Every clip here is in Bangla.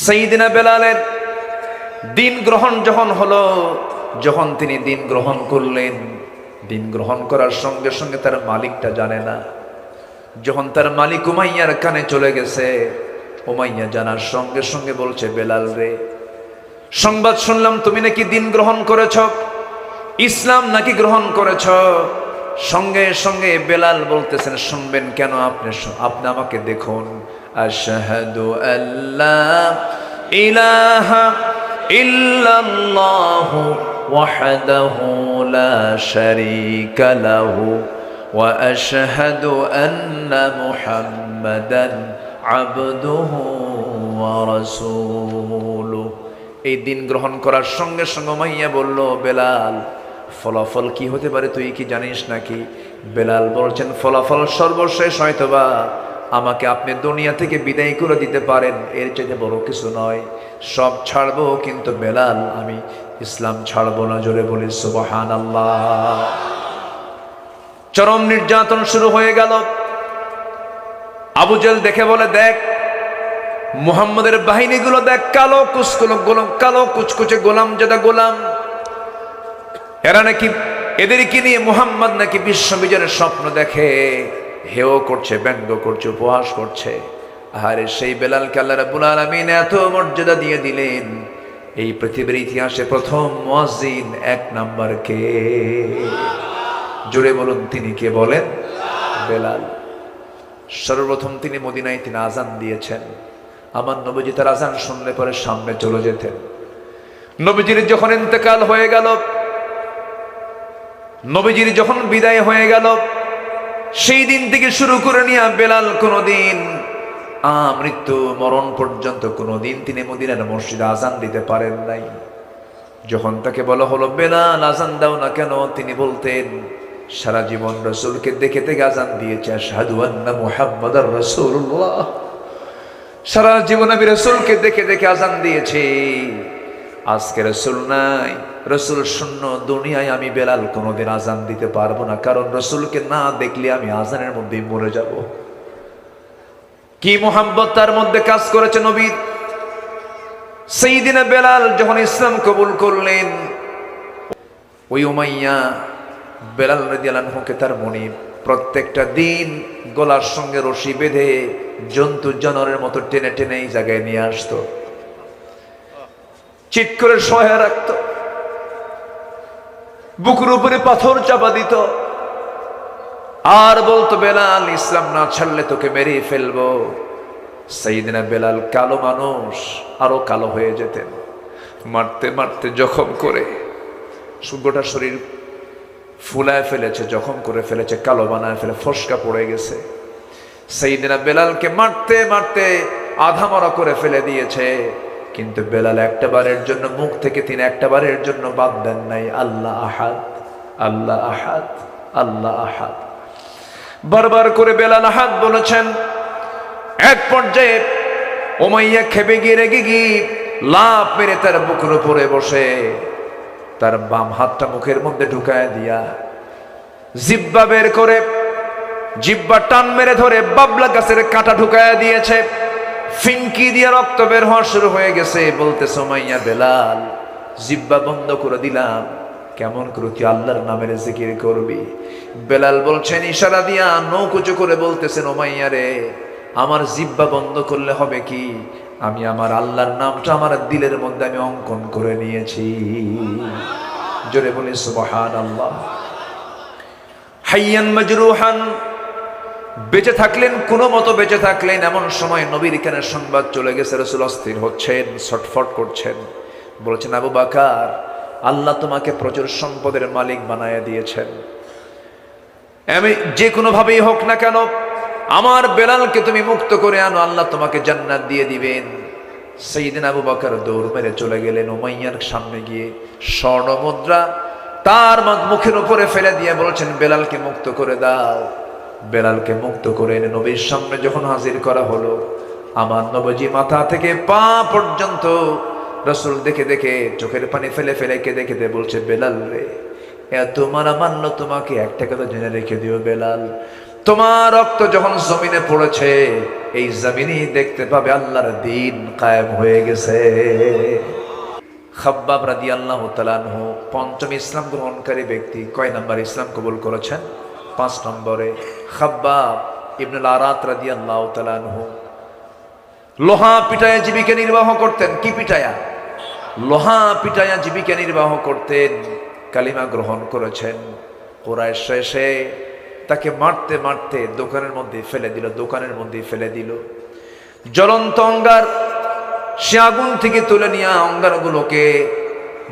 সাইয়্যিদিনা বেলালের দিন গ্রহণ যখন হলো, যখন তিনি দিন গ্রহণ করলেন, দিন গ্রহণ করার সঙ্গে সঙ্গে তার মালিকটা জানে না। যখন তার মালিক উমাইয়ার কানে চলে গেছে, উমাইয়া জানার সঙ্গে সঙ্গে বলছে, বেলাল রে, সংবাদ শুনলাম তুমি নাকি দিন গ্রহণ করেছ, ইসলাম নাকি গ্রহণ করেছ। সঙ্গে সঙ্গে বেলাল বলতেছেন, শুনবেন কেন, আপনি আমাকে দেখুন। আশহাদু আল্লা ইলাহা ইল্লাল্লাহু ওয়াহদাহু লা শারীকা লাহু ওয়া আশহাদু আন্না মুহাম্মাদান আবদুহু ওয়া রাসূলুহু। এই দিন গ্রহণ করার সঙ্গে সঙ্গে উমাইয়া বলল, বেলাল, ফলাফল কি হতে পারে তুই কি জানিস নাকি? বেলাল বলছেন, ফলাফল সর্বশেষ হয়তোবা আমাকে আপনি দুনিয়া থেকে বিদায় করে দিতে পারেন, এর চাইতে বড় কিছু নয়। সব ছাড়বো, কিন্তু বেলাল, আমি ইসলাম ছাড়বো না। জোরে বলি সুবহানাল্লাহ। চরম নির্যাতন শুরু হয়ে গেল। আবু জেহেল দেখে বলে, দেখ মুহাম্মদের বাহিনীগুলো দেখ, কালো কুচকুচে গোলাম যেটা গোলাম, এরা নাকি, এদেরকে নিয়ে মুহাম্মদ নাকি বিশ্ব বিজয়ের স্বপ্ন দেখে, হেও করছে, ব্যঙ্গ করছে, উপহাস করছে। আরে সেই বেলালকে আল্লাহ রাব্বুল আলামিন এত মর্যাদা দিয়ে দিলেন, এই পৃথিবীর ইতিহাসে প্রথম মুয়াজ্জিন 1 নাম্বার কে? জোরে বলুন, তিনি কে বলেন? বেলাল। সর্বপ্রথম তিনি মদিনায় তিনি আজান দিয়েছেন। আমার নবীজি তার আজান শুনলে পরে সামনে চলে যেতেন। নবীজির যখন ইন্তেকাল হয়ে গেল, নবীজির যখন বিদায় হয়ে গেল, সেই দিন থেকে শুরু করে নিয়ে বেলাল কোনোদিন মৃত্যু মরণ পর্যন্ত কোনোদিন তিনি মদিনার মসজিদে আজান দিতে পারেন নাই। যখন তাকে বলা হলো, বেলাল আজান দাও না কেন, তিনি বলতেন, সারা জীবন রাসূলকে দেখে দেখে আজান দিয়েছে, আশহাদু আন্না মুহাম্মাদার রাসূলুল্লাহ। সারা জীবন আমি রাসূলকে দেখে দেখে আজান দিয়েছি। আজকে রাসূল নাই, রাসূল শূন্য দুনিয়ায়, আমি বেলাল কোনোদিন আজান দিতে পারবো না, কারণ রাসূলকে না দেখলে আমি আজানের মধ্যেই মরে যাব। কি মুহাব্বত তার মধ্যে কাজ করেছে নবীর। সাইয়্যিদিনা বেলাল যখন ইসলাম কবুল করলেন, ওই উমাইয়া বেলাল রাদিয়াল্লাহু আনহুকে তার মনিব প্রত্যেকটা দিন গলার সঙ্গে রশি বেঁধে জন্তু জানোয়ারের মতো টেনে টেনে এই জায়গায় নিয়ে আসতো, চিৎ করে শোয়া রাখত, বুকের উপরে পাথর চাপা দিত, আর বলতো, বেলাল ইসলাম না ছাড়লে তোকে মেরে ফেলবো। সাইয়্যিদিনা বেলাল কালো মানুষ, আরো কালো হয়ে যেতেন। মারতে মারতে জখম করে গোটা শরীর ফুলায় ফেলেছে, জখম করে ফেলেছে, কালো বানায় ফেলে, ফসকা পড়ে গেছে। সাইয়্যিদিনা বেলালকে মারতে মারতে আধা মরা করে ফেলে দিয়েছে, কিন্তু বেলাল একটা বারের জন্য মুখ থেকে তিনি একটা বারের জন্য বাদ দেন নাই, আল্লাহ আহাদ, আল্লাহ আহাদ, আল্লাহ আহাদ। বারবার করে বেলাল আহাদ বলেছেন। এক পর্যায়ে উমাইয়া খেপে গিয়ে রেগে গিয়ে লাফ মেরে তার বুকের উপরে বসে তার বাম হাতটা মুখের মধ্যে ঢুকায় দিয়া জিহ্বা বের করে, জিহ্বা টান মেরে ধরে বাবলা গাছের কাঁটা ঢুকায় দিয়েছে। ফিনকি দিয়ে রক্ত বের হওয়া শুরু হয়ে গেছে। বলতেছে, উমাইয়া, বেলাল জিহ্বা বন্ধ করে দিলাম, কেমন করে তুই আল্লাহর নামের জিকির করবি? বেলাল বলছেন, ইশারা দিয়া নৌকুচু করে বলতেছেন, উমাইয়া রে, আমার জিহ্বা বন্ধ করলে হবে কি, আমি আমার আল্লাহর নামটা আমার দিলের মধ্যে আমি অঙ্কন করে নিয়েছি। জোরে বলি সুবহানাল্লাহ। হাইয়ান মাজরুহান, বেঁচে থাকলেন, কোনো মতো বেঁচে থাকলেন। এমন সময় নবীর কানে সংবাদ চলে গেছে, রাসূল অস্থির হচ্ছেন, ছটফট করছেন। বলছেন, আবু বকর, আল্লাহ তোমাকে প্রচুর সম্পদের মালিক বানায় দিয়েছেন, আমি যে কোনো ভাবেই হোক না কেন আমার বেলালকে তুমি মুক্ত করে আনো, আল্লাহ তোমাকে জান্নাত দিয়ে দিবেন। সাইয়্যিদিনা আবু বকর দৌড় মেরে চলে গেলেন উমাইয়ার সামনে গিয়ে স্বর্ণ মুদ্রা তার মুখের উপরে ফেলে দিয়ে বলছেন, বেলালকে মুক্ত করে দাও। বেলালকে মুক্ত করে এনে নবীর সামনে যখন হাজির করা হলো, আমার নবীজি মাথা থেকে পা পর্যন্ত রাসূল দেখে দেখে চোখের পানি ফেলে ফেলে কেঁদে কেঁদে বলছে, বেলাল রে, এত মারা মানলো তোমাকে, একটা কথা জেনে রেখে দিও বেলাল, তোমার রক্ত যখন জমিনে পড়েছে, এই জমিনই দেখতে পাবে আল্লাহর দ্বীন কায়েম হয়ে গেছে। খাব্বাব রাদিয়াল্লাহু তাআলা আনহু পঞ্চম ইসলাম গ্রহণকারী ব্যক্তি। কয় নাম্বার ইসলাম কবুল করেছেন? 5 নম্বরে। খাব্বাব ইবনুল আরাত রাদিয়াল্লাহু তাআলা আনহু লোহা পিটায়া জীবিকা নির্বাহ করতেন। কি পিটায়া? লোহা পিটায়া জীবিকা নির্বাহ করতেন। কালিমা গ্রহণ করেছেন। কুরাইশ এসে তাকে মারতে মারতে দোকানের মধ্যে ফেলে দিল। জ্বলন্ত অঙ্গার, সে আগুন থেকে তুলে নিয়ে অঙ্গারগুলোকে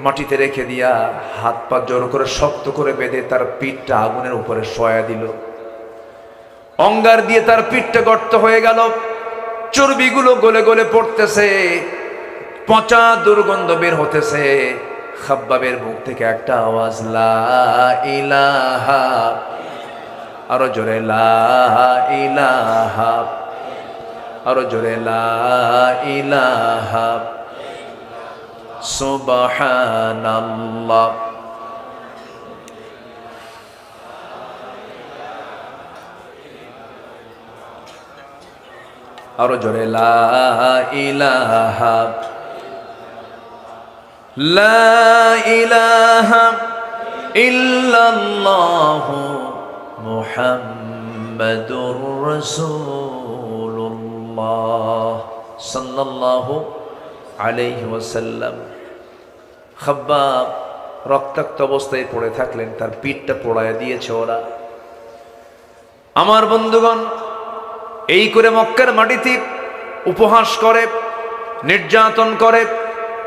মাটিতে রেখে দিয়া হাত পা জোর করে শক্ত করে বেঁধে তার পিঠটা আগুনের উপরে শোয়া দিল। অঙ্গার দিয়ে তার পিঠটা গর্ত হয়ে গেল, চর্বিগুলো গলে গলে পড়তেছে, পচা দুর্গন্ধ বের হতেছে। খাব্বাবের মুখ থেকে একটা আওয়াজ, লা ইলাহা, আরো জোরে লা ইলাহা, আরো জোরে লা ইলাহা সুবহানাল্লাহ। আরো জোরে লা ইলাহা, লা ইলাহা ইল্লাল্লাহু মুহাম্মাদুর রাসূলুল্লাহ সাল্লাল্লাহু আলাইহি ওয়াসাল্লাম। খাব্বাব রক্তাক্ত অবস্থায় পড়ে থাকলেন, তার পিঠটা পোড়ায় দিয়েছে ওরা। আমার বন্ধুগণ, এই করে মক্কার মাটিতে উপহাস করে, নির্যাতন করে,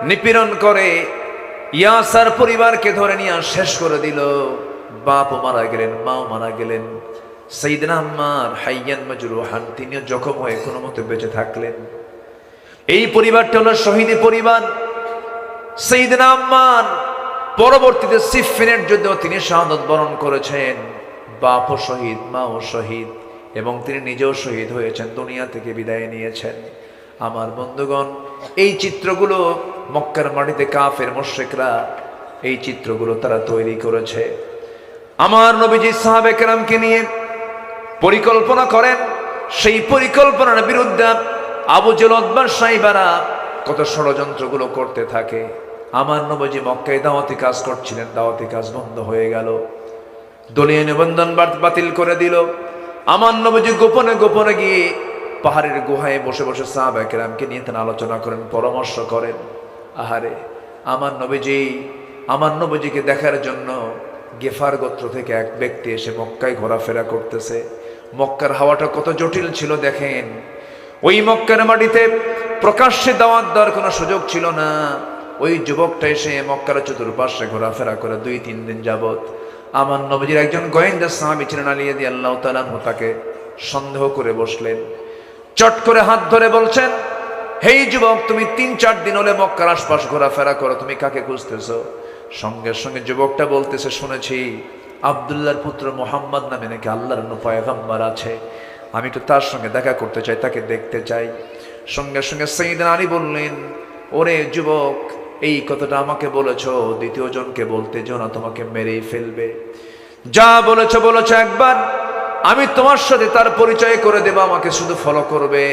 নিপীড়ন করে, ইয়াসার পরিবারকে ধরে নিয়ে শেষ করে দিল। বাপও মারা গেলেন, মাও মারা গেলেন। সাইয়েদনা আম্মার হাইয়ান মাজরুহান, তিনিও জখম হয়ে কোনো মতে বেঁচে থাকলেন। এই পরিবারটা হলো শহীদি পরিবার। সাইয়েদনা আম্মার পরবর্তীতে সিফফিনের যুদ্ধে তিনি শাহাদাত বরণ করেছেন। বাপও শহীদ, মাও শহীদ, এবং তিনি নিজেও শহীদ হয়েছেন, দুনিয়া থেকে বিদায় নিয়েছেন। আমার বন্ধুগণ, এই চিত্রগুলো মক্কার মাটিতে কাফের মুশরিকরা এই চিত্রগুলো তারা তৈরি করেছে। আমার নবীজি সাহাবে কেরামকে নিয়ে পরিকল্পনা করেন। সেই পরিকল্পনার বিরুদ্ধে আবু জেল, উতবা, সাইবারা কত ষড়যন্ত্রগুলো করতে থাকে। আমার নবীজি মক্কায় দাওয়াতি কাজ করছিলেন, দাওয়াতি কাজ বন্ধ হয়ে গেল। দলীয় নিবন্ধন বাতিল করে দিল। আমার নবীজি গোপনে গোপনে গিয়ে পাহাড়ের গুহায় বসে বসে সাহাবা কেরামকে নিয়ে তারা আলোচনা করেন, পরামর্শ করেন। আহারে, আমার নবীজিকে দেখার জন্য গেফার গোত্র থেকে এক ব্যক্তি এসে মক্কায় ঘোরাফেরা করতেছে। মক্কার হাওয়াটা কত জটিল ছিল দেখেন। ওই মক্কার মাটিতে প্রকাশ্যে দাওয়াত দেওয়ার কোনো সুযোগ ছিল না। ওই যুবকটা এসে মক্কার চতুর্পাশে ঘোরাফেরা করে 2-3 দিন যাবত। আমার নবীজির একজন গোয়েন্দা সাহাবী ছিলেন আলী রাদিয়াল্লাহু তাআলা আনহু, তাকে সন্দেহ করে বসলেন। চট করে হাত ধরে বলছেন, হেই যুবক, তুমি 3-4 দিন হলে মক্কার আশপাশ ঘোরাফেরা করো, তুমি কাকে খুঁজতেছো? সঙ্গে সঙ্গে যুবকটা বলতেছে, শুনেছি আব্দুল্লাহর পুত্র মুহাম্মদ নামে নাকি আল্লাহর পয়গম্বর আছে, আমি তো তার সঙ্গে দেখা করতে চাই, তাকে দেখতে চাই। সঙ্গে সঙ্গে সাইয়েদনা আলী বললেন, ওরে যুবক, এই কথাটা আমাকে বলেছো, দ্বিতীয় জনকে বলতে যেও না, তোমাকে মেরেই ফেলবে। যা বলেছো একবার, আমি তোমার সাথে তার পরিচয় করে দেব, আমাকে শুধু ফলো করবে।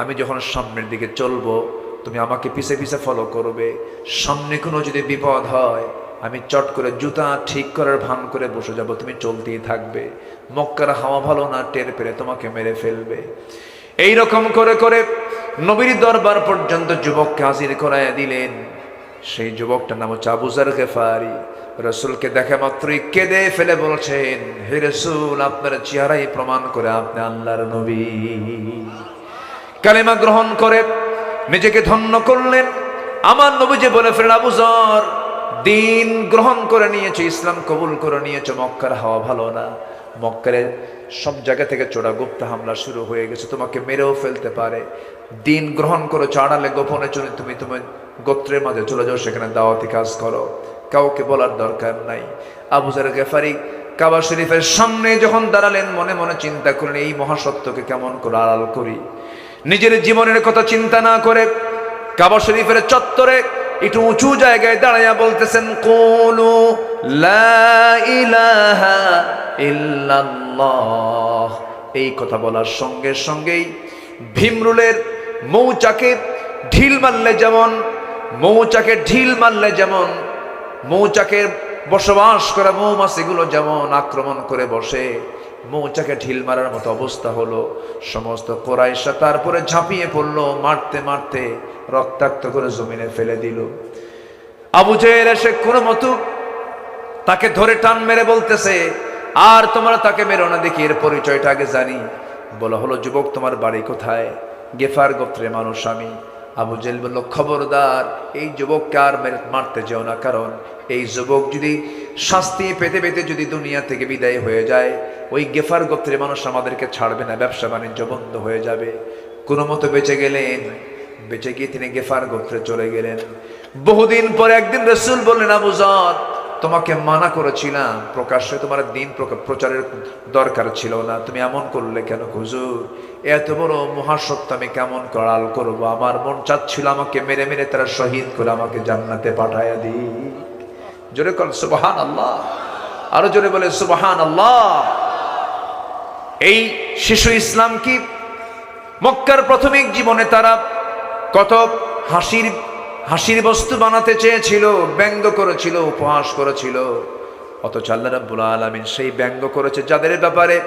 আমি যখন সামনের দিকে চলবো, তুমি আমাকে পিছে পিছে ফলো করবে। সামনে কোনো যদি বিপদ হয়, আমি চট করে জুতা ঠিক করার ভান করে বসে যাব, তুমি চলতেই থাকবে। মক্কার হাওয়া ভালো না, টের পেলে তোমাকে মেরে ফেলবে। এই রকম করে করে নবীর দরবার পর্যন্ত যুবককে হাজির করাইয়া দিলেন। সেই যুবকটার নাম হচ্ছে আবু যার গিফারি। রাসূলকে দেখা মাত্রই কেঁদে ফেলে বলছেন, হে রাসূল, আপনার চেহারাই প্রমাণ করে আপনি আল্লাহর নবী। কালেমা গ্রহণ করে নিজেকে ধন্য করলেন। আমার নবীজি বলে ফেলেন, আবু যর, দিন গ্রহণ করে নিয়েছে, ইসলাম কবুল করে নিয়েছে, মক্কার হাওয়া ভালো না, মক্কারে সব জায়গা থেকে চোরা গুপ্ত হামলা শুরু হয়ে গেছে, তোমাকে মেরেও ফেলতে পারে। দিন গ্রহণ করো, আড়ালে গোপনে চলে তুমি তোমার গোত্রের মাঝে চলে যাও, সেখানে দাওয়াতি কাজ করো, কাউকে বলার দরকার নাই। আবু যার গিফারি কাবা শরীফের সামনে যখন দাঁড়ালেন, মনে মনে চিন্তা করলেন, এই মহাসত্যকে কেমন করে আড়াল করি। নিজের জীবনের কথা চিন্তা না করে কাবা শরীফের চত্বরে একটু উঁচু জায়গায় দাঁড়াইয়া বলতেছেন কুলু লা ইলাহা ইল্লাল্লাহ। এই কথা বলার সঙ্গে সঙ্গেই ভীমরুলের মৌচাকে ঢিল মারলে যেমন মৌচাকের বসবাস করা মৌমাছিগুলো যেমন আক্রমণ করে বসে, মৌচাকে ঢিল মারার মতো অবস্থা হলো। সমস্ত কোরাইশা তারপরে ঝাঁপিয়ে পড়লো, মারতে মারতে রক্তাক্ত করে জমিনে ফেলে দিল। আবু জেহেল এসে কোনো মতো তাকে ধরে টান মেরে বলতেছে, আর তোমরা তাকে মেরো না, দেখি এর পরিচয়টা আগে জানি। বলা হলো, যুবক তোমার বাড়ি কোথায়? গেফার গোত্রের মানুষ আমি। আবু জেহেল বলল, খবরদার এই যুবককে আর মারতে যেও না, কারণ এই যুবক যদি শাস্তি পেতে পেতে যদি দুনিয়া থেকে বিদায় হয়ে যায়, ওই গেফার গোত্রের মানুষ আমাদেরকে ছাড়বে না, ব্যবসা বাণিজ্য বন্ধ হয়ে যাবে। কোনো মতো বেঁচে গেলেন, বেঁচে গিয়ে তিনি গেফার গোত্রে চলে গেলেন। বহুদিন পরে একদিন রাসূল বললেন, আবু যর, তোমাকে মানা করেছিলাম, প্রকাশ্যে তোমার দিন প্রচারের দরকার ছিল না, তুমি এমন করলে কেন? হুজুর, এত বড় মহাসত্য আমি কেমন করাল করবো? আমার মন চাচ্ছিল আমাকে মেরে মেরে তারা শহীদ করে আমাকে জান্নাতে পাঠাইয়া দিই। জোরে কর সুবহানাল্লাহ, আরো জোরে বলে সুবহানাল্লাহ। এই শিশু ইসলাম কি মক্কার প্রাথমিক জীবনে তারা কত হাসির বস্তু বানাতে চেয়েছিল, ব্যঙ্গ করেছিল, উপহাস করেছিল। অথচ আল্লাহ রাব্বুল আলামিন সেই ব্যঙ্গ করেছে যাদের ব্যাপারে,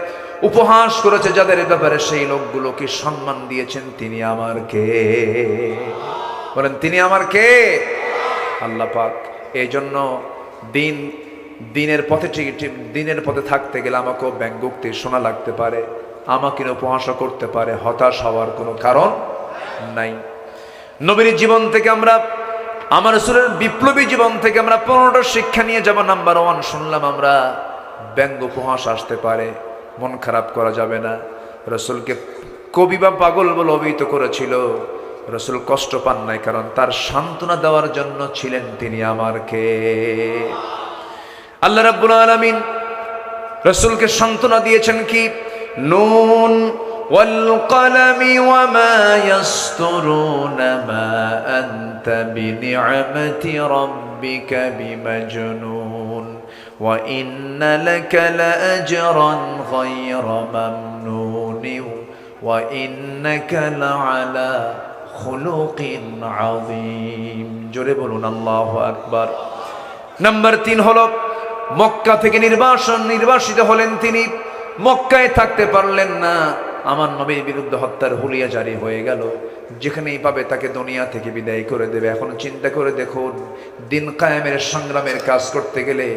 উপহাস করেছে যাদের ব্যাপারে, সেই লোকগুলোকে সম্মান দিয়েছেন। তিনি আমার কে? বলেন, তিনি আমার কে? আল্লাহ পাক। এই জন্য দিনের পথে থাকতে গেলে আমাকেও ব্যঙ্গোক্তি শোনা লাগতে পারে, আমাকে উপহাস করতে পারে, হতাশ হওয়ার কোনো কারণ নাই। নবীর জীবন থেকে আমরা, আমার রাসূলের বিপ্লবী জীবন থেকে আমরা 15টা শিক্ষা নিয়ে যাব। নাম্বার 1 শুনলাম আমরা, ব্যঙ্গ উপহাস আসতে পারে, মন খারাপ করা যাবে না। রাসূলকে কবি বা পাগল বলে অভিহিত করেছিল, রাসূল কষ্ট পান নাই, কারণ তার সান্ত্বনা দেওয়ার জন্য ছিলেন তিনি আমার কে? আল্লাহ রাব্বুল আলামিন রাসূলকে সান্ত্বনা দিয়েছেন কি? নুন ওয়াল কলামি ওয়া মা ইয়াসতুরুনা মা আনতা বিনি'মাতি রাব্বিকা বিমাজনুন ওয়া ইন্না লাকা লাআজরান গায়রা মামনুন ওয়া ইন্নাকা লাআলা খুলুকিন আযীম। জোরে বলুন আল্লাহু আকবার। নাম্বার 3 হলো, মক্কা থেকে নির্বাসিত হলেন তিনি, মক্কায় থাকতে পারলেন না। আমার নবীর বিরুদ্ধে হত্যার হুলিয়া জারি হয়ে গেল, যেখানেই পাবে তাকে দুনিয়া থেকে বিদায় করে দেবে। এখন চিন্তা করে দেখুন, দিন কায়েমের সংগ্রামের কাজ করতে গেলে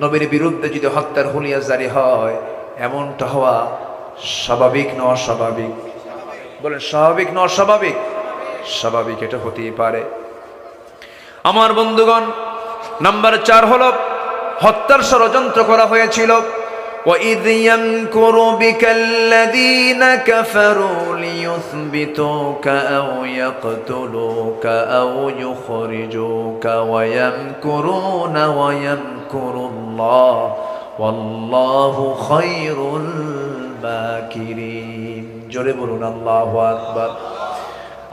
নবীর বিরুদ্ধে যদি হত্যার হুলিয়া জারি হয়, এমনটা হওয়া স্বাভাবিক না অস্বাভাবিক? বলেন, স্বাভাবিক না অস্বাভাবিক? স্বাভাবিক, এটা হতেই পারে। আমার বন্ধুগণ, নাম্বার 4 হলো, হত্যার ষড়যন্ত্র করা হয়েছিল। وَإِذْ يَمْكُرُ بِكَ الَّذِينَ كَفَرُوا لِيُثْبِتُوكَ أَوْ يَقْتُلُوكَ أَوْ يُخْرِجُوكَ وَيَمْكُرُونَ وَيَمْكُرُ اللَّهُ وَاللَّهُ خَيْرُ الْمَاكِرِينَ। জোরে বলুন আল্লাহু আকবার।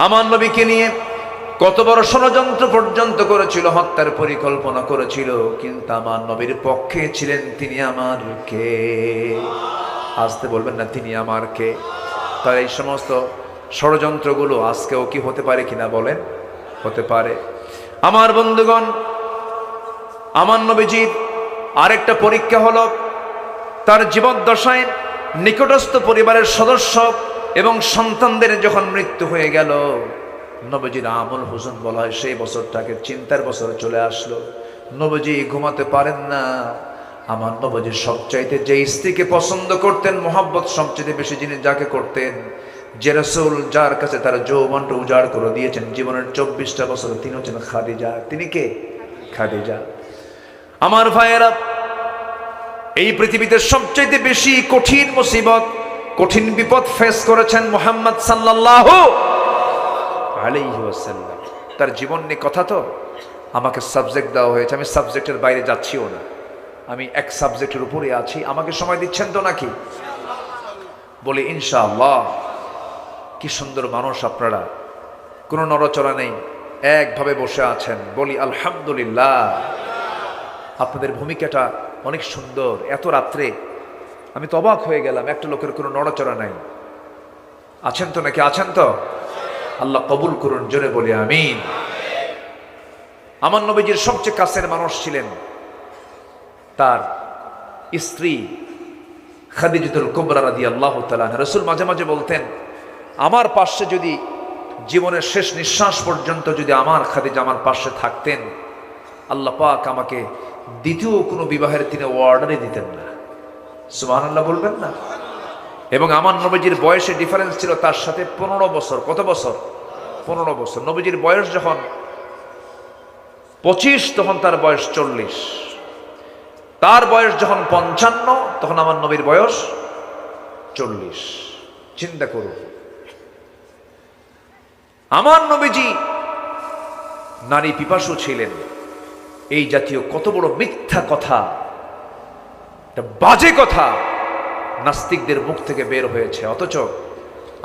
আমার নবীকে নিয়ে কত বড় ষড়যন্ত্র পর্যন্ত করেছিল, হত্যার পরিকল্পনা করেছিল, কিন্তু আমার নবীর পক্ষে ছিলেন তিনি আমার কে? আসতে বলবেন না, তিনি আমার কে? তার এই সমস্ত ষড়যন্ত্রগুলো আজকেও কি হতে পারে কিনা বলেন? হতে পারে। আমার বন্ধুগণ, আমার নবীজির আরেকটা পরীক্ষা হলো, তার জীবদ্দশায় নিকটস্থ পরিবারের সদস্য এবং সন্তানদের যখন মৃত্যু হয়ে গেল, নবীজির আমল হুজুন বলা হয়, সেই বছরটাকে চিন্তার বছর চলে আসলো। নবীজি ঘুমাতে পারেন না। আমার নবীজি সবচাইতে যে স্ত্রীকে পছন্দ করতেন, মহব্বত সবচাইতে বেশি যিনি যাকে করতেন, যে রাসূল যার কাছে তার যৌবনটা উজাড় করে দিয়েছেন, জীবনের 24টা বছর, তিনি হচ্ছেন খাদিজা। তিনি কে? খাদিজা। আমার ভাইয়েরা, এই পৃথিবীতে সবচাইতে বেশি কঠিন মুসিবত, কঠিন বিপদ ফেস করেছেন মুহাম্মদ সাল্লাল্লাহু আলাইহি ওয়াসাল্লাম। তার জীবন নিয়ে কথা। তো আমাকে সাবজেক্ট দেওয়া হয়েছে, আমি সাবজেক্টের বাইরে যাচ্ছিও না, আমি এক সাবজেক্টের উপরে আছি। আমাকে সময় দিচ্ছেন তো নাকি? বলি ইনশাআল্লাহ। কি সুন্দর মানুষ আপনারা, কোনো নড়াচড়া নেই, একভাবে বসে আছেন, বলি আলহামদুলিল্লাহ। আপনাদের ভূমিকাটা অনেক সুন্দর। এত রাত্রে আমি তো অবাক হয়ে গেলাম, একটা লোকের কোনো নড়াচড়া নাই। আছেন তো নাকি? আছেন তো? আল্লাহ কবুল করুন, জোরে বলি আমিন। আমার নবীজির সবচেয়ে কাছের মানুষ ছিলেন তার স্ত্রী খাদিজাতুল কুবরা রাদিয়াল্লাহু তাআলা। রাসূল মাঝে মাঝে বলতেন, আমার পাশে যদি জীবনের শেষ নিঃশ্বাস পর্যন্ত যদি আমার খাদিজা আমার পাশে থাকতেন, আল্লাহ পাক আমাকে দ্বিতীয় কোনো বিবাহের তিনি অর্ডারই দিতেন না। সুবহানাল্লাহ বলবেন না? এবং আমার নবীজির বয়সে ডিফারেন্স ছিল তার সাথে 15 বছর। কত বছর? 15 বছর। নবীজির বয়স যখন 25 তখন তার বয়স 40। তার বয়স যখন 55 তখন আমার নবীর বয়স 40। চিন্তা করুন, আমার নবীজি নারী পিপাসু ছিলেন। এই জাতীয় কত বড় মিথ্যা কথা, একটা বাজে কথা নাস্তিকদের মুখ থেকে বের হয়েছে। অথচ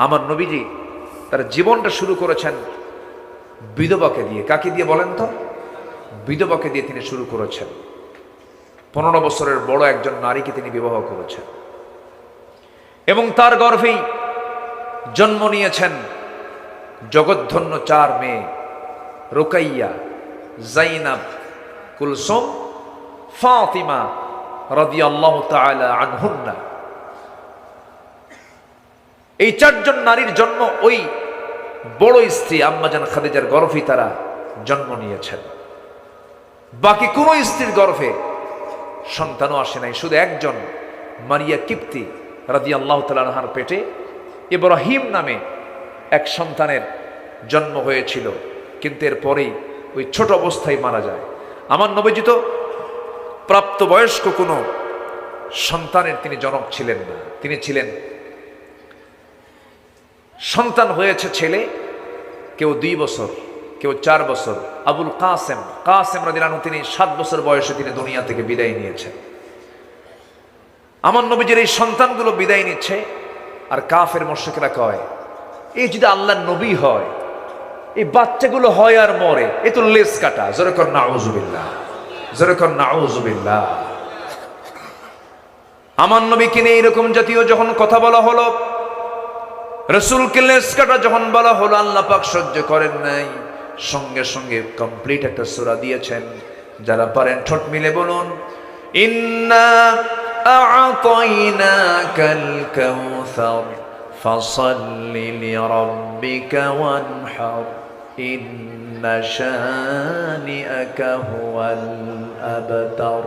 আমার নবীজি তার জীবনটা শুরু করেছেন বিধবাকে দিয়ে। কাকে দিয়ে বলেন তো? বিধবাকে দিয়ে তিনি শুরু করেছেন। 15 বছরের বড় একজন নারীকে তিনি বিবাহ করেছেন এবং তার গর্ভেই জন্ম নিয়েছেন জগৎধন্য 4 মেয়ে, রুকাইয়া, জাইনাব, কুলসুম, ফাতিমা রাদিয়াল্লাহু তাআলা আনহুন্না। এই 4 জন নারীর জন্ম ওই বড় স্ত্রী আম্মাজান খাদিজার গর্ভেই তারা জন্ম নিয়েছেন। বাকি কোন স্ত্রীর গর্ভে সন্তানও আসে নাই। শুধু একজন মারিয়া কিপ্তি রাদিয়াল্লাহু তাআলা আনহার পেটে ইব্রাহিম নামে এক সন্তানের জন্ম হয়েছিল, কিন্তু এরপরেই ওই ছোট অবস্থায় মারা যায়। আমার নবীজি তো প্রাপ্তবয়স্ক কোনো সন্তানের তিনি জনক ছিলেন না। তিনি ছিলেন, সন্তান হয়েছে ছেলে, কেউ 2 বছর, কেউ 4 বছর। আবুল কাসেম রাদিয়াল্লাহু আনহু তিনি 7 বছর বয়সে তিনি দুনিয়া থেকে বিদায় নিয়েছেন। আমার নবীজির এই সন্তানগুলো বিদায় নিচ্ছে, আর কাফের মুশরিকরা কয়, এই যদি আল্লাহর নবী হয়, এই বাচ্চাগুলো হয় আর মরে, এ তো লেজ কাটা। জোরে কর নাউযুবিল্লাহ, জোরে কর নাউযুবিল্লাহ। আমার নবীকে নিয়ে এরকম জাতীয় যখন কথা বলা হলো, রাসূলকে লেজ কাটা যখন বলা হলো, আল্লাহ পাক সহ্য করেন নাই, সঙ্গে সঙ্গে কমপ্লিট একটা সূরা দিয়েছেন। যারা পারেন ঠোঁট মিলে বলুন, ইন্না আ'তাইনাকাল কাউসার ফাসাল্লি লিরাব্বিকা ওয়ানহার ইন্না শানিআকা হুয়াল আবতার।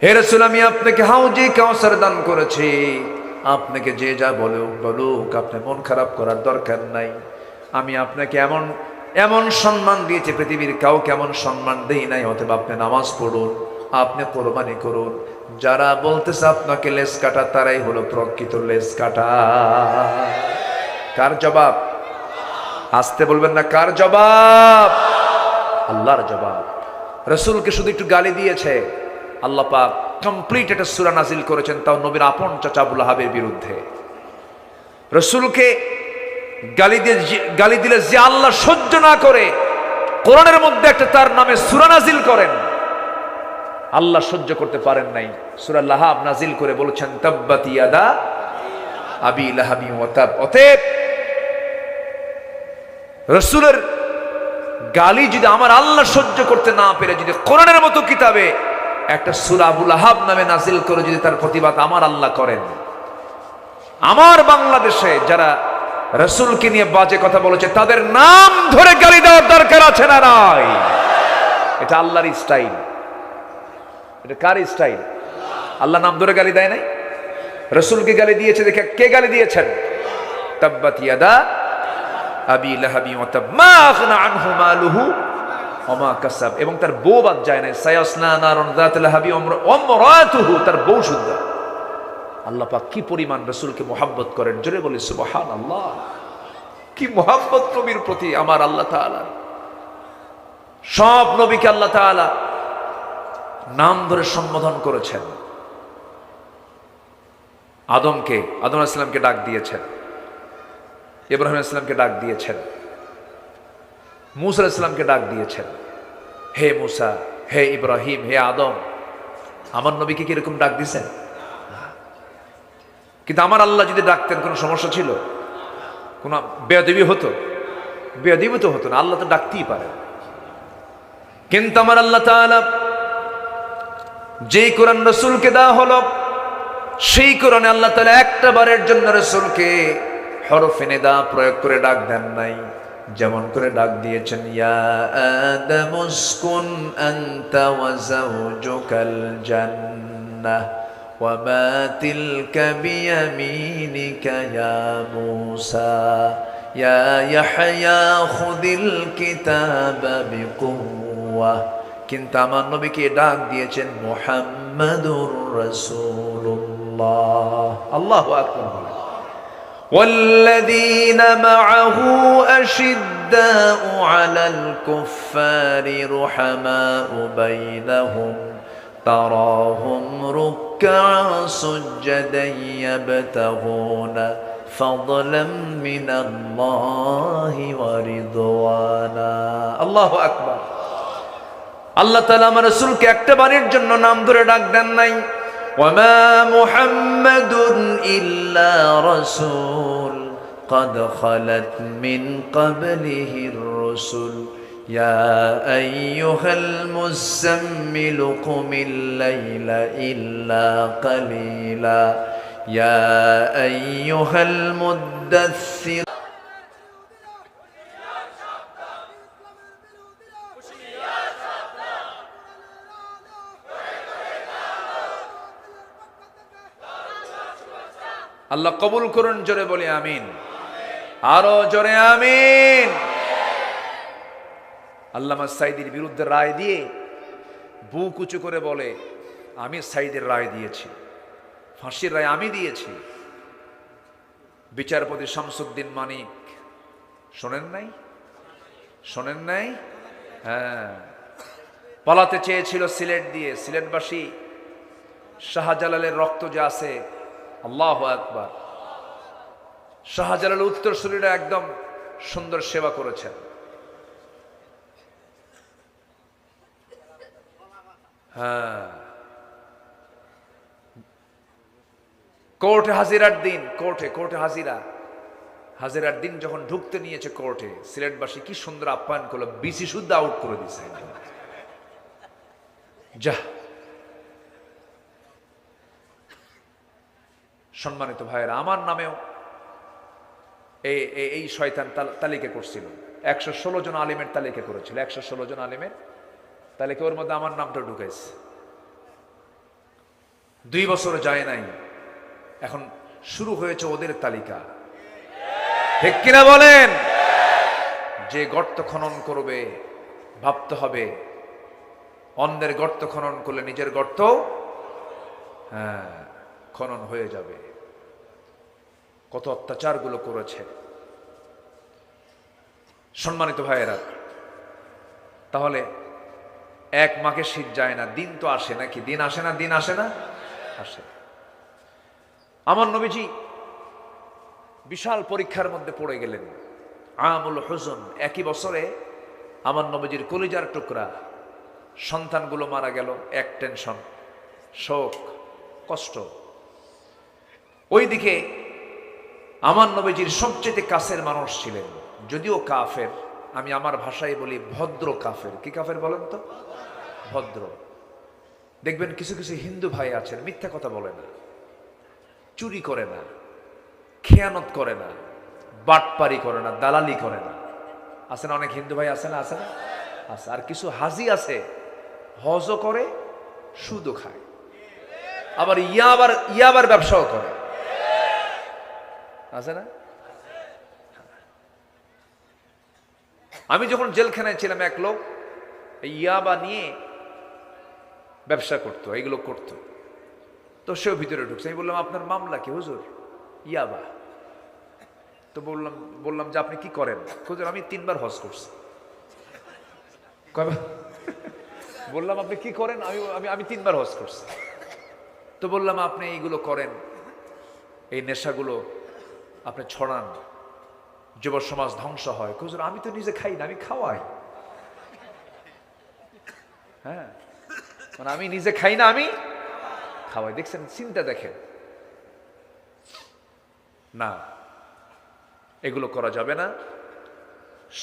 হে রাসূল, আমি আপনাকে হাউজে কাউসার দান করেছি, আপনাকে যে যা বলুক আপনি মন খারাপ করার দরকার নাই। আমি আপনাকে এমন সম্মান দিয়েছি, পৃথিবীর কাউকে এমন সম্মান দেই নাই। অতএব আপনি নামাজ পড়ুন, আপনি কোরবানি করুন। যারা বলতেছে আপনাকে লেজ কাটা, তারাই হলো প্রকৃত লেজ কাটা। কার জবাব? আসতে বলবেন না, কার জবাব? আল্লাহর জবাব। রাসূলকে শুধু একটু গালি দিয়েছে, আল্লাহ পাক কমপ্লিট একটা সূরা নাজিল করেছেন, তাও নবীর আপন চাচা আবু লাহাবের বিরুদ্ধে। রাসূলকে গালি দিলে যে আল্লাহ সহ্য না করে, কোরআনের মধ্যে একটা তার নামে সূরা নাজিল করেন, আল্লাহ সহ্য করতে পারেন নাই। সূরা লাহাব নাজিল করে বলেছেন, তাব্বাত ইয়াদা আবি লাহাবি ওয়া তাব। অতএব রাসূলের গালি যদি আমার আল্লাহ সহ্য করতে না পেরে, যদি কোরআনের মতো কিতাবে একটা সূরা আবু লাহাব নামে নাজিল করে যদি তার প্রতিবাদ আমার আল্লাহ করেন, আমার বাংলাদেশে যারা রাসূলকে নিয়ে বাজে কথা বলেছে তাদের নাম ধরে গালি দেওয়ার দরকার আছে না নাই? এটা আল্লাহর স্টাইল। এটা কার স্টাইল? আল্লাহ নাম ধরে গালি দেয় নাই, রাসূলকে গালি দিয়েছে। দেখে কে গালি দিয়েছেন? তাব্বাত ইয়াদা আবি লাহাবি ওয়া তাব মা আগনা আনহু মালুহু ওয়া মা কাসাব। এবং তার বউ বাদ যায় না, সায়াসলা নারুন যাত লাহাবি ওয়া ইমরাতুহু, তার বউ শুদ্ধ। আল্লাহ পাক কি পরিমাণ রাসূলকে মুহাব্বত করেন, জোরে বলি সুবহানাল্লাহ। কি মুহাব্বত নবীর প্রতি আমার আল্লাহ তাআলা। সব নবীকে আল্লাহ তাআলা নাম ধরে সম্বোধন করেছেন। আদম আলাইহিস সালামকে ডাক দিয়েছেন, ইব্রাহিম আলাইহিস সালামকে ডাক দিয়েছেন, মূসা আলাইহিস সালামকে ডাক দিয়েছেন, হে মূসা, হে ইব্রাহিম, হে আদম। আমার নবীকে কি এরকম ডাক দিয়েছেন? কিন্তু আমার আল্লাহ যদি ডাকতেন কোনো সমস্যা ছিল? কোনো বেয়াদবি হতো? বেয়াদবি তো হতো না, আল্লাহ তো ডাকতেই পারে। কিন্তু আমার আল্লাহ তাআলা যেই কোরআন রাসূলকে দেওয়া হলো, সেই কোরআনে আল্লাহ তাআলা একটা বারের জন্য রাসূলকে হরফে নিদা প্রয়োগ করে ডাক দেন নাই। যেমন করে ডাক দিয়েছেন, ইয়া আদামুসকুন আনতা ওয়া যাওজুকাল জান্নাহ ওয়া মা তিলকা বিয়ামিনিকা ইয়া মূসা ইয়া ইয়াহইয়া খুযিল কিতাবা বিকুওয়া। কিন্তু আমার নবীকে ডাক দিয়েছেন মুহাম্মাদুর রাসূলুল্লাহ। আল্লাহু আকবার। والذين معه أشداء على الكفار رحماء بينهم تراهم ركعا سجدا يبتغون فضلا من الله ورضوانا। الله أكبر। আল্লাহ তাআলা আমার রাসূলকে একটা বারের জন্য নাম ধরে ডাক দেন নাই। ওয়ামা মুহাম্মাদুন ইল্লা রাসূল قد خلت من قبله الرسل يا أيها المزمل قم الليل إلا قليلا يا أيها المدثر আল্লাহ কবুল করুন, জোরে বলি আমিন, আরো জোরে আমিন। আল্লামা সাঈদীর বিরুদ্ধে রায় দিয়ে বুক উঁচু করে বলে, আমি সাঈদীর রায় দিয়েছি, ফাঁসির রায় আমি দিয়েছি। বিচারপতি শামসুদ্দিন মানিক শোনেন নাই? শোনেন নাই? হ্যাঁ, পালাতে চেয়েছিল সিলেট দিয়ে। সিলেটবাসী শাহজালালের রক্ত যে আছে, আল্লাহু আকবার, শাহজালাল উত্তরসূরিরা একদম সুন্দর সেবা করেছেন। হ্যাঁ, কোর্টে হাজিরার দিন, কোর্টে হাজিরার দিন যখন ঢুকতে নিয়েছে কোর্টে, সিলেটবাসী কি সুন্দর আপ্যায়ন করলো, বিসি শুদ্ধ আউট করে দিছে। যা, সম্মানিত ভাইয়েরা, আমার নামেও এই শয়তান তালিকা করছিল। 116 জন আলিমের তালিকা করেছিল, 116 জন আলিমের তালিকা, ওর মধ্যে আমার নামটা ঢুকাইছে। 2 বছর যায় নাই, এখন শুরু হয়েছে ওদের তালিকা। ঠিক কিনা বলেন? যে গর্ত খনন করবে ভাবতে হবে, অন্যের গর্ত খনন করলে নিজের গর্ত খনন হয়ে যাবে। কত অত্যাচারগুলো করেছে। সম্মানিত ভাইয়েরা, তাহলে এক মাকে শীত যায় না, দিন তো আসে নাকি? দিন আসে না? দিন আসে না? আসে। আমার নবীজি বিশাল পরীক্ষার মধ্যে পড়ে গেলেন, আমুল হুজন। একই বছরে আমার নবীজির কলিজার টুকরা সন্তানগুলো মারা গেল। এক টেনশন, শোক, কষ্ট। ওইদিকে আমার নবীজির সবচেয়ে কাছের মানুষ ছিলেন, যদিও কাফের, আমি আমার ভাষায় বলি ভদ্র কাফের। কি কাফের বলেন তো? ভদ্র। দেখবেন কিছু কিছু হিন্দু ভাই আছেন, মিথ্যা কথা বলে না, চুরি করে না, খেয়ানত করে না, বাটপারি করে না, দালালি করে না। আছে না? অনেক হিন্দু ভাই আছে না? আছে না? আছে। আর কিছু হাজি আছে, হজও করে, সুদও খায়, আবার ইয়াবার ব্যবসাও করে। আছে না? আমি যখন জেলখানায় ছিলাম, এক লোক ইয়াবা নিয়ে ব্যবসা করতো, এইগুলো করতো। তো সেও ভিতরে ঢুকছে। আমি বললাম, আপনার মামলা কি হুজুর? ইয়াবা। তো বললাম যে আপনি কি করেন? হুজুর, আমি 3 বার হজ করছি। বললাম, আপনি কি করেন? আমি 3 বার হজ করছি। তো বললাম, আপনি এইগুলো করেন, এই নেশাগুলো আপনি ছড়ান, যুব সমাজ ধ্বংস হয়। হুজুর আমি তো নিজে খাই না, আমি খাওয়াই। হ্যাঁ, মানে আমি নিজে খাই না, আমি খাওয়াই। দেখছেন, চিন্তা দেখেন না, এগুলো করা যাবে না।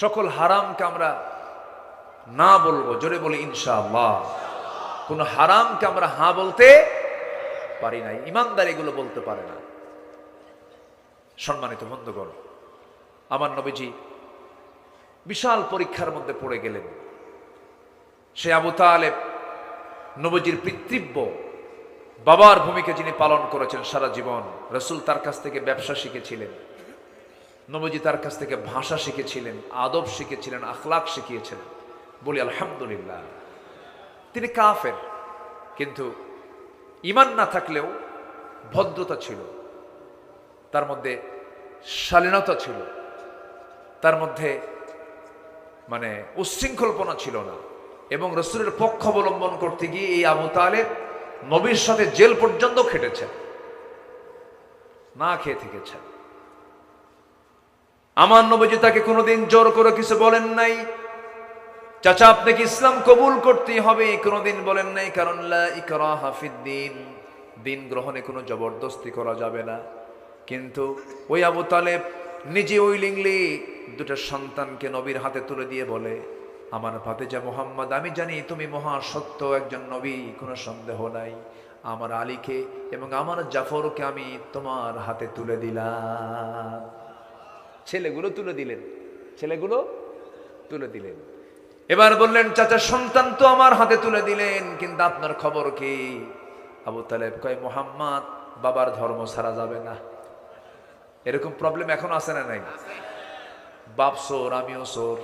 সকল হারামকে আমরা না বলবো, জোরে বলি ইনশাআল্লাহ। কোন হারামকে আমরা হ্যাঁ বলতে পারি না, ইমানদার এগুলো বলতে পারে না। সম্মানিত বন্ধুগণ, আমার নবীজি বিশাল পরীক্ষার মধ্যে পড়ে গেলেন। সে আবু তালেব, নবীজির পিতৃব্য বাবার ভূমিকা যিনি পালন করেছেন সারা জীবন। রাসূল তার কাছ থেকে ব্যবসা শিখেছিলেন, নবীজি তার কাছ থেকে ভাষা শিখেছিলেন, আদব শিখেছিলেন, আখলাক শিখিয়েছেন। বলি আলহামদুলিল্লাহ। তিনি কাফের, কিন্তু ঈমান না থাকলেও ভদ্রতা ছিল তার মধ্যে, শালীনতা ছিল তার মধ্যে, মানে উচ্ছৃঙ্খলপনা ছিল না। এবং রাসূলের পক্ষ অবলম্বন করতে গিয়ে এই আবু তালেব নবীর সাথে জেল পর্যন্ত খেটেছেন, না খেয়ে থেকেছেন। আমার নবীজি তাকে কোনোদিন জোর করে কিছু বলেন নাই, চাচা আপনাকে ইসলাম কবুল করতেই হবে, কোনোদিন বলেন নাই। কারণ লা ইকরাহা ফিদ্দিন, দিন গ্রহণে কোনো জবরদস্তি করা যাবে না। কিন্তু ওই আবু তালেব নিজে উইলিংলি দুটো সন্তানকে নবীর হাতে তুলে দিয়ে বলে, আমার ভাতিজা মুহাম্মদ, আমি জানি তুমি মহা সত্য একজন নবী, কোনো সন্দেহ নাই। আমার আলীকে এবং আমার জাফরকে আমি তোমার হাতে তুলে দিলাম। ছেলেগুলো তুলে দিলেন, ছেলেগুলো তুলে দিলেন। এবার বললেন, চাচা সন্তান তো আমার হাতে তুলে দিলেন, কিন্তু আপনার খবর কি? আবু তালেব কয়, মুহাম্মদ বাবার ধর্ম ছাড়া যাবে না। এরকম প্রবলেম এখন আছে না নাই? বাপ সোর, আমিও সোর।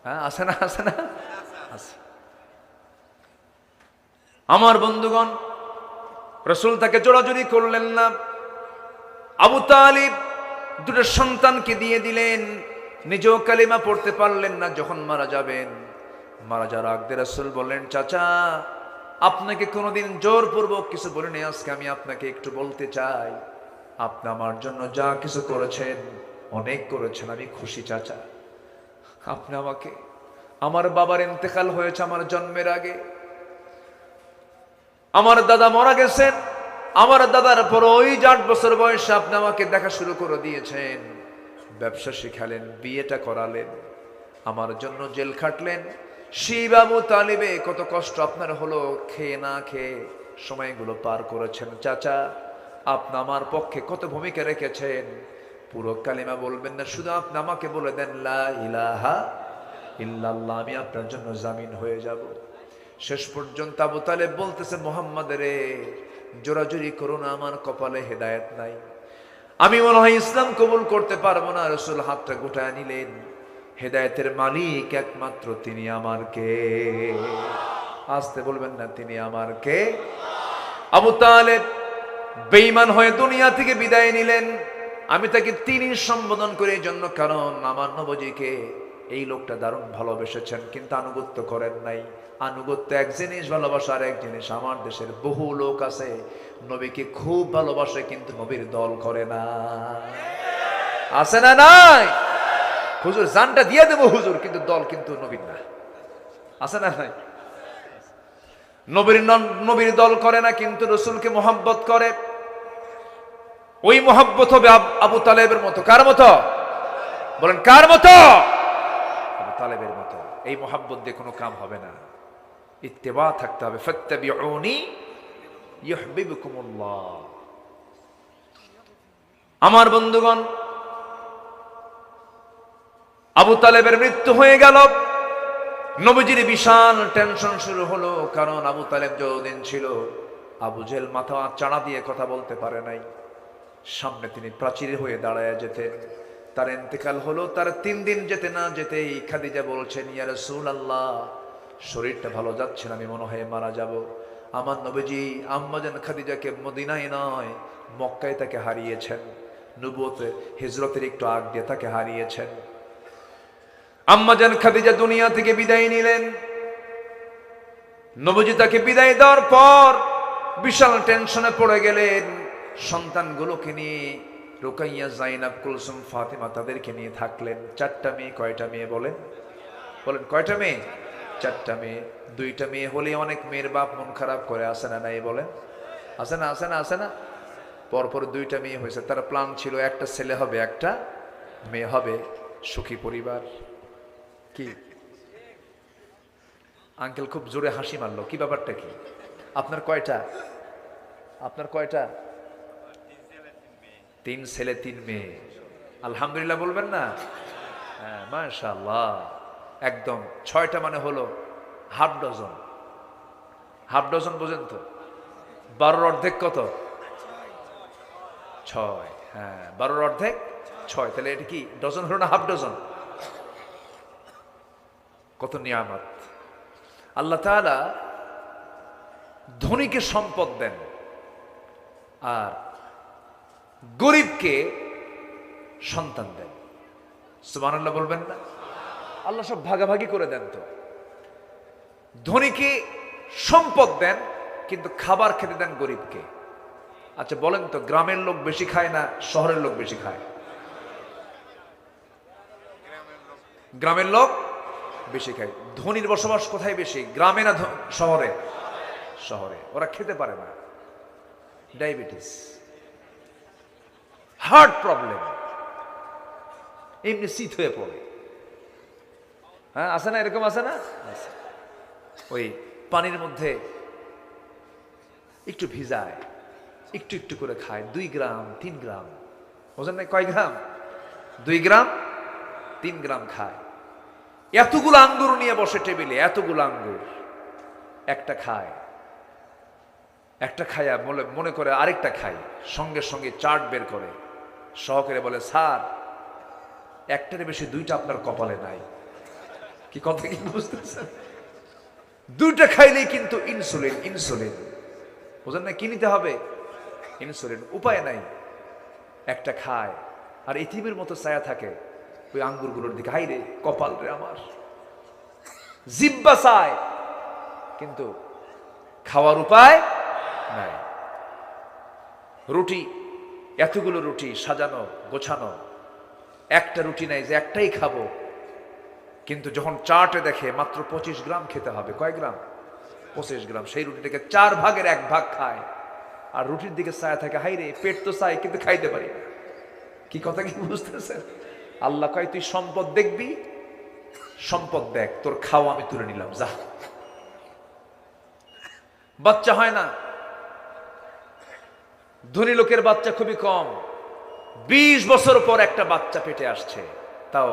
হ্যাঁ, আছে না? আছে না? আছে। আমার বন্ধুগণ, রাসূল তাকে জোরাজুরি করলেন না। আবু তালিব দুটো সন্তানকে দিয়ে দিলেন, নিজেও কালিমা পড়তে পারলেন না। যখন মারা যাবেন, মারা যাওয়ার আগে রাসূল বললেন, চাচা আপনাকে কোনোদিন জোরপূর্বক কিছু বলিনি, আজকে আমি আপনাকে একটু বলতে চাই। আপনি আমার জন্য যা কিছু করেছেন, অনেক করেছেন, আমি খুশি চাচা। আপনি আমাকে, আমার বাবার ইন্তেকাল হয়েছে আমার জন্মের আগে, আমার দাদা মারা গেছেন, আমার দাদার পর ওই 8 বছর বয়সে আপনি আমাকে দেখা শুরু করে দিয়েছেন, ব্যবসা শিখালেন, বিয়েটা করালেন, আমার জন্য জেল খাটলেন। সেই আবু তালিবে কত কষ্ট আপনার হলো, খেয়ে না খেয়ে সময়গুলো পার করেছেন। চাচা আপনি আমার পক্ষে কত ভূমিকা রেখেছেন। পুরো কালিমা বলবেন না, শুধু আপনি আমাকে বলে দেন লা ইলাহা ইল্লাল্লাহ, আমি আপনার জন্য জামিন হয়ে যাব। শেষ পর্যন্ত আবু তালেব বলতেছে, মুহাম্মদ রে জোরাজুরি করো না, আমার কপালে হেদায়েত নাই, আমি মনে হয় ইসলাম কবুল করতে পারবো না। রাসূল হাতটা গোটায় নিলেন, হেদায়েতের মালিক একমাত্র তিনি আমার কে? আসতে বলবেন না, তিনি আমার কে? আবু তালেব বেঈমান হয়ে দুনিয়া থেকে বিদায় নিলেন। আমি তাকে তিনি সম্বোধন করি এই জন্য, কারণ আমার নবীজিকে এই লোকটা দারুণ ভালোবেসেছেন, কিন্তু আনুগত্য করেন নাই। আনুগত্য এক জিনিস, ভালোবাসা আর এক জিনিস। আমার দেশের বহু লোক আছে নবীকে খুব ভালোবাসে, কিন্তু নবীর দল করে না। আছে না নাই? হুজুর জানটা দিয়ে দেবো হুজুর, কিন্তু দল কিন্তু নবীর না। আছে না নাই? নবীর দল করে না, কিন্তু রাসূলকে মহব্বত করে। ওই মহব্বত হবে আবু তালেবের মতো। কার মতো বলেন? কার মতো? আবু তালেবের মতো। এই মহব্বত দিয়ে কোনো কাম হবে না, ইত্তেবা থাকতে হবে। ফাত্তাবিউনি ইউহিব্বুকুমুল্লাহ। আমার বন্ধুগণ, আবু তালেবের মৃত্যু হয়ে গেল। নবীজির বিশাল টেনশন শুরু হলো, কারণ আবু তালেব যতদিন ছিল, আবু জেহেল মাথা চাড়া দিয়ে কথা বলতে পারে নাই। সামনে তিনি প্রাচীর হয়ে দাঁড়ায় যেতেন। তার ইন্তেকাল হলো, তার 3 দিন যেতে না যেতেই খাদিজা বলছেন, ইয়া রাসূলুল্লাহ শরীরটা ভালো যাচ্ছে না, আমি মনে হয় মারা যাব। আমার নবীজি আম্মাজান খাদিজাকে মদিনায় নয় মক্কায় তাকে হারিয়েছেন, নবুয়তে হিজরতের একটু আগ দিয়ে তাকে হারিয়েছেন। আম্মাজান খাদিজা দুনিয়া থেকে বিদায় নিলেন। নবীজি তাকে বিদায় দেওয়ার পর বিশাল টেনশনে পড়ে গেলেন। সন্তানগুলোকে নিয়ে রুকাইয়া, জাইনাব, কুলসুম, ফাতিমা তাদেরকে নিয়ে থাকলেন। 4টা মেয়ে। কয়টা মেয়ে বলেন? বলেন কয়টা মেয়ে? 4টা মেয়ে। 2টা মেয়ে হলে অনেক মেয়ের বাপ মন খারাপ করে, আসে না নাই বলেন? আসে না, আসে না, আসে না? পরপর 2টা মেয়ে হয়েছে। তার প্ল্যান ছিল একটা ছেলে হবে, একটা মেয়ে হবে, সুখী পরিবার। কি আঙ্কেল খুব জোরে হাসি মারলো, কি ব্যাপারটা কি? আপনার কয়টা? আপনার কয়টা? 3 ছেলে 3 মেয়ে। আলহামদুলিল্লাহ বলবেন না? হ্যাঁ, মাশাআল্লাহ। একদম 6টা মানে হলো হাফ ডজন। হাফ ডজন বোঝেন তো? 12-র অর্ধেক কত? 6। হ্যাঁ, 12-র অর্ধেক 6। তাহলে এটা কি ডজন হলো না হাফ ডজন? কত নিয়ামত! আল্লাহ তাআলা ধনীকে সম্পদ দেন আর গরিবকে সন্তান দেন। সুবহানাল্লাহ বলবেন না? আল্লাহ সব ভাগাভাগি করে দেন। তো ধনীকে সম্পদ দেন কিন্তু খাবার খেতে দেন গরিবকে। আচ্ছা বলেন তো, গ্রামের লোক বেশি খায় না শহরের লোক বেশি খায়? গ্রামের লোক বেশি খায়। ধনীর বসবাস কোথায় বেশি, গ্রামে না শহরে? শহরে। ওরা খেতে পারে না, ডায়াবেটিস, হার্ট প্রবলেম, এমনি শীত হয়ে পড়ে। হ্যাঁ, আছে না এরকম? আছে না? ওই পানির মধ্যে একটু ভিজায়, একটু একটু করে খায়, 2 গ্রাম 3 গ্রাম। বোঝেন না? কয় গ্রাম? 2 গ্রাম 3 গ্রাম খায়। এতগুলো আঙ্গুর নিয়ে বসে টেবিলে, এতগুলো আঙ্গুর। একটা খায়, একটা খায়া মনে করে আরেকটা খাই, সঙ্গে সঙ্গে চার্ট বের করে সহকারে বলে, স্যার একটার বেশি 2টা আপনার কপালে নাই। কি কথা কি বুঝতেছেন? 2টা খাইলেই কিন্তু ইনসুলিন, ইনসুলিন। বুঝেন না? কি নিতে হবে? ইনসুলিন। উপায় নাই, একটা খায় আর ইতিমের মতো ছায়া থাকে ওই আঙ্গুরগুলোর দিকে। হাই রে কপাল রে আমার, জিব্বা চায় কিন্তু খাওয়ার উপায় নাই। রুটি, এতগুলো রুটি সাজানো গোছানো, একটা রুটি নাই যে একটাই খাবো, কিন্তু যখন চার্টে দেখে মাত্র 25 গ্রাম খেতে হবে। কয় গ্রাম? 25 গ্রাম। সেই রুটিটাকে 4 ভাগের 1 ভাগ খায় আর রুটির দিকে ছায়া থাকে। হাই রে পেট তো চাই কিন্তু খাইতে পারি না। কি কথা কি বুঝতেছেন? আল্লাহ কয়, তুই সম্পদ দেখবি, সম্পদ দেখ, তোর খাওয়া আমি তুলে নিলাম, যা। বাচ্চা হয় না, ধনী লোকের বাচ্চা খুবই কম। 20 বছর পর একটা বাচ্চা পেটে আসছে, তাও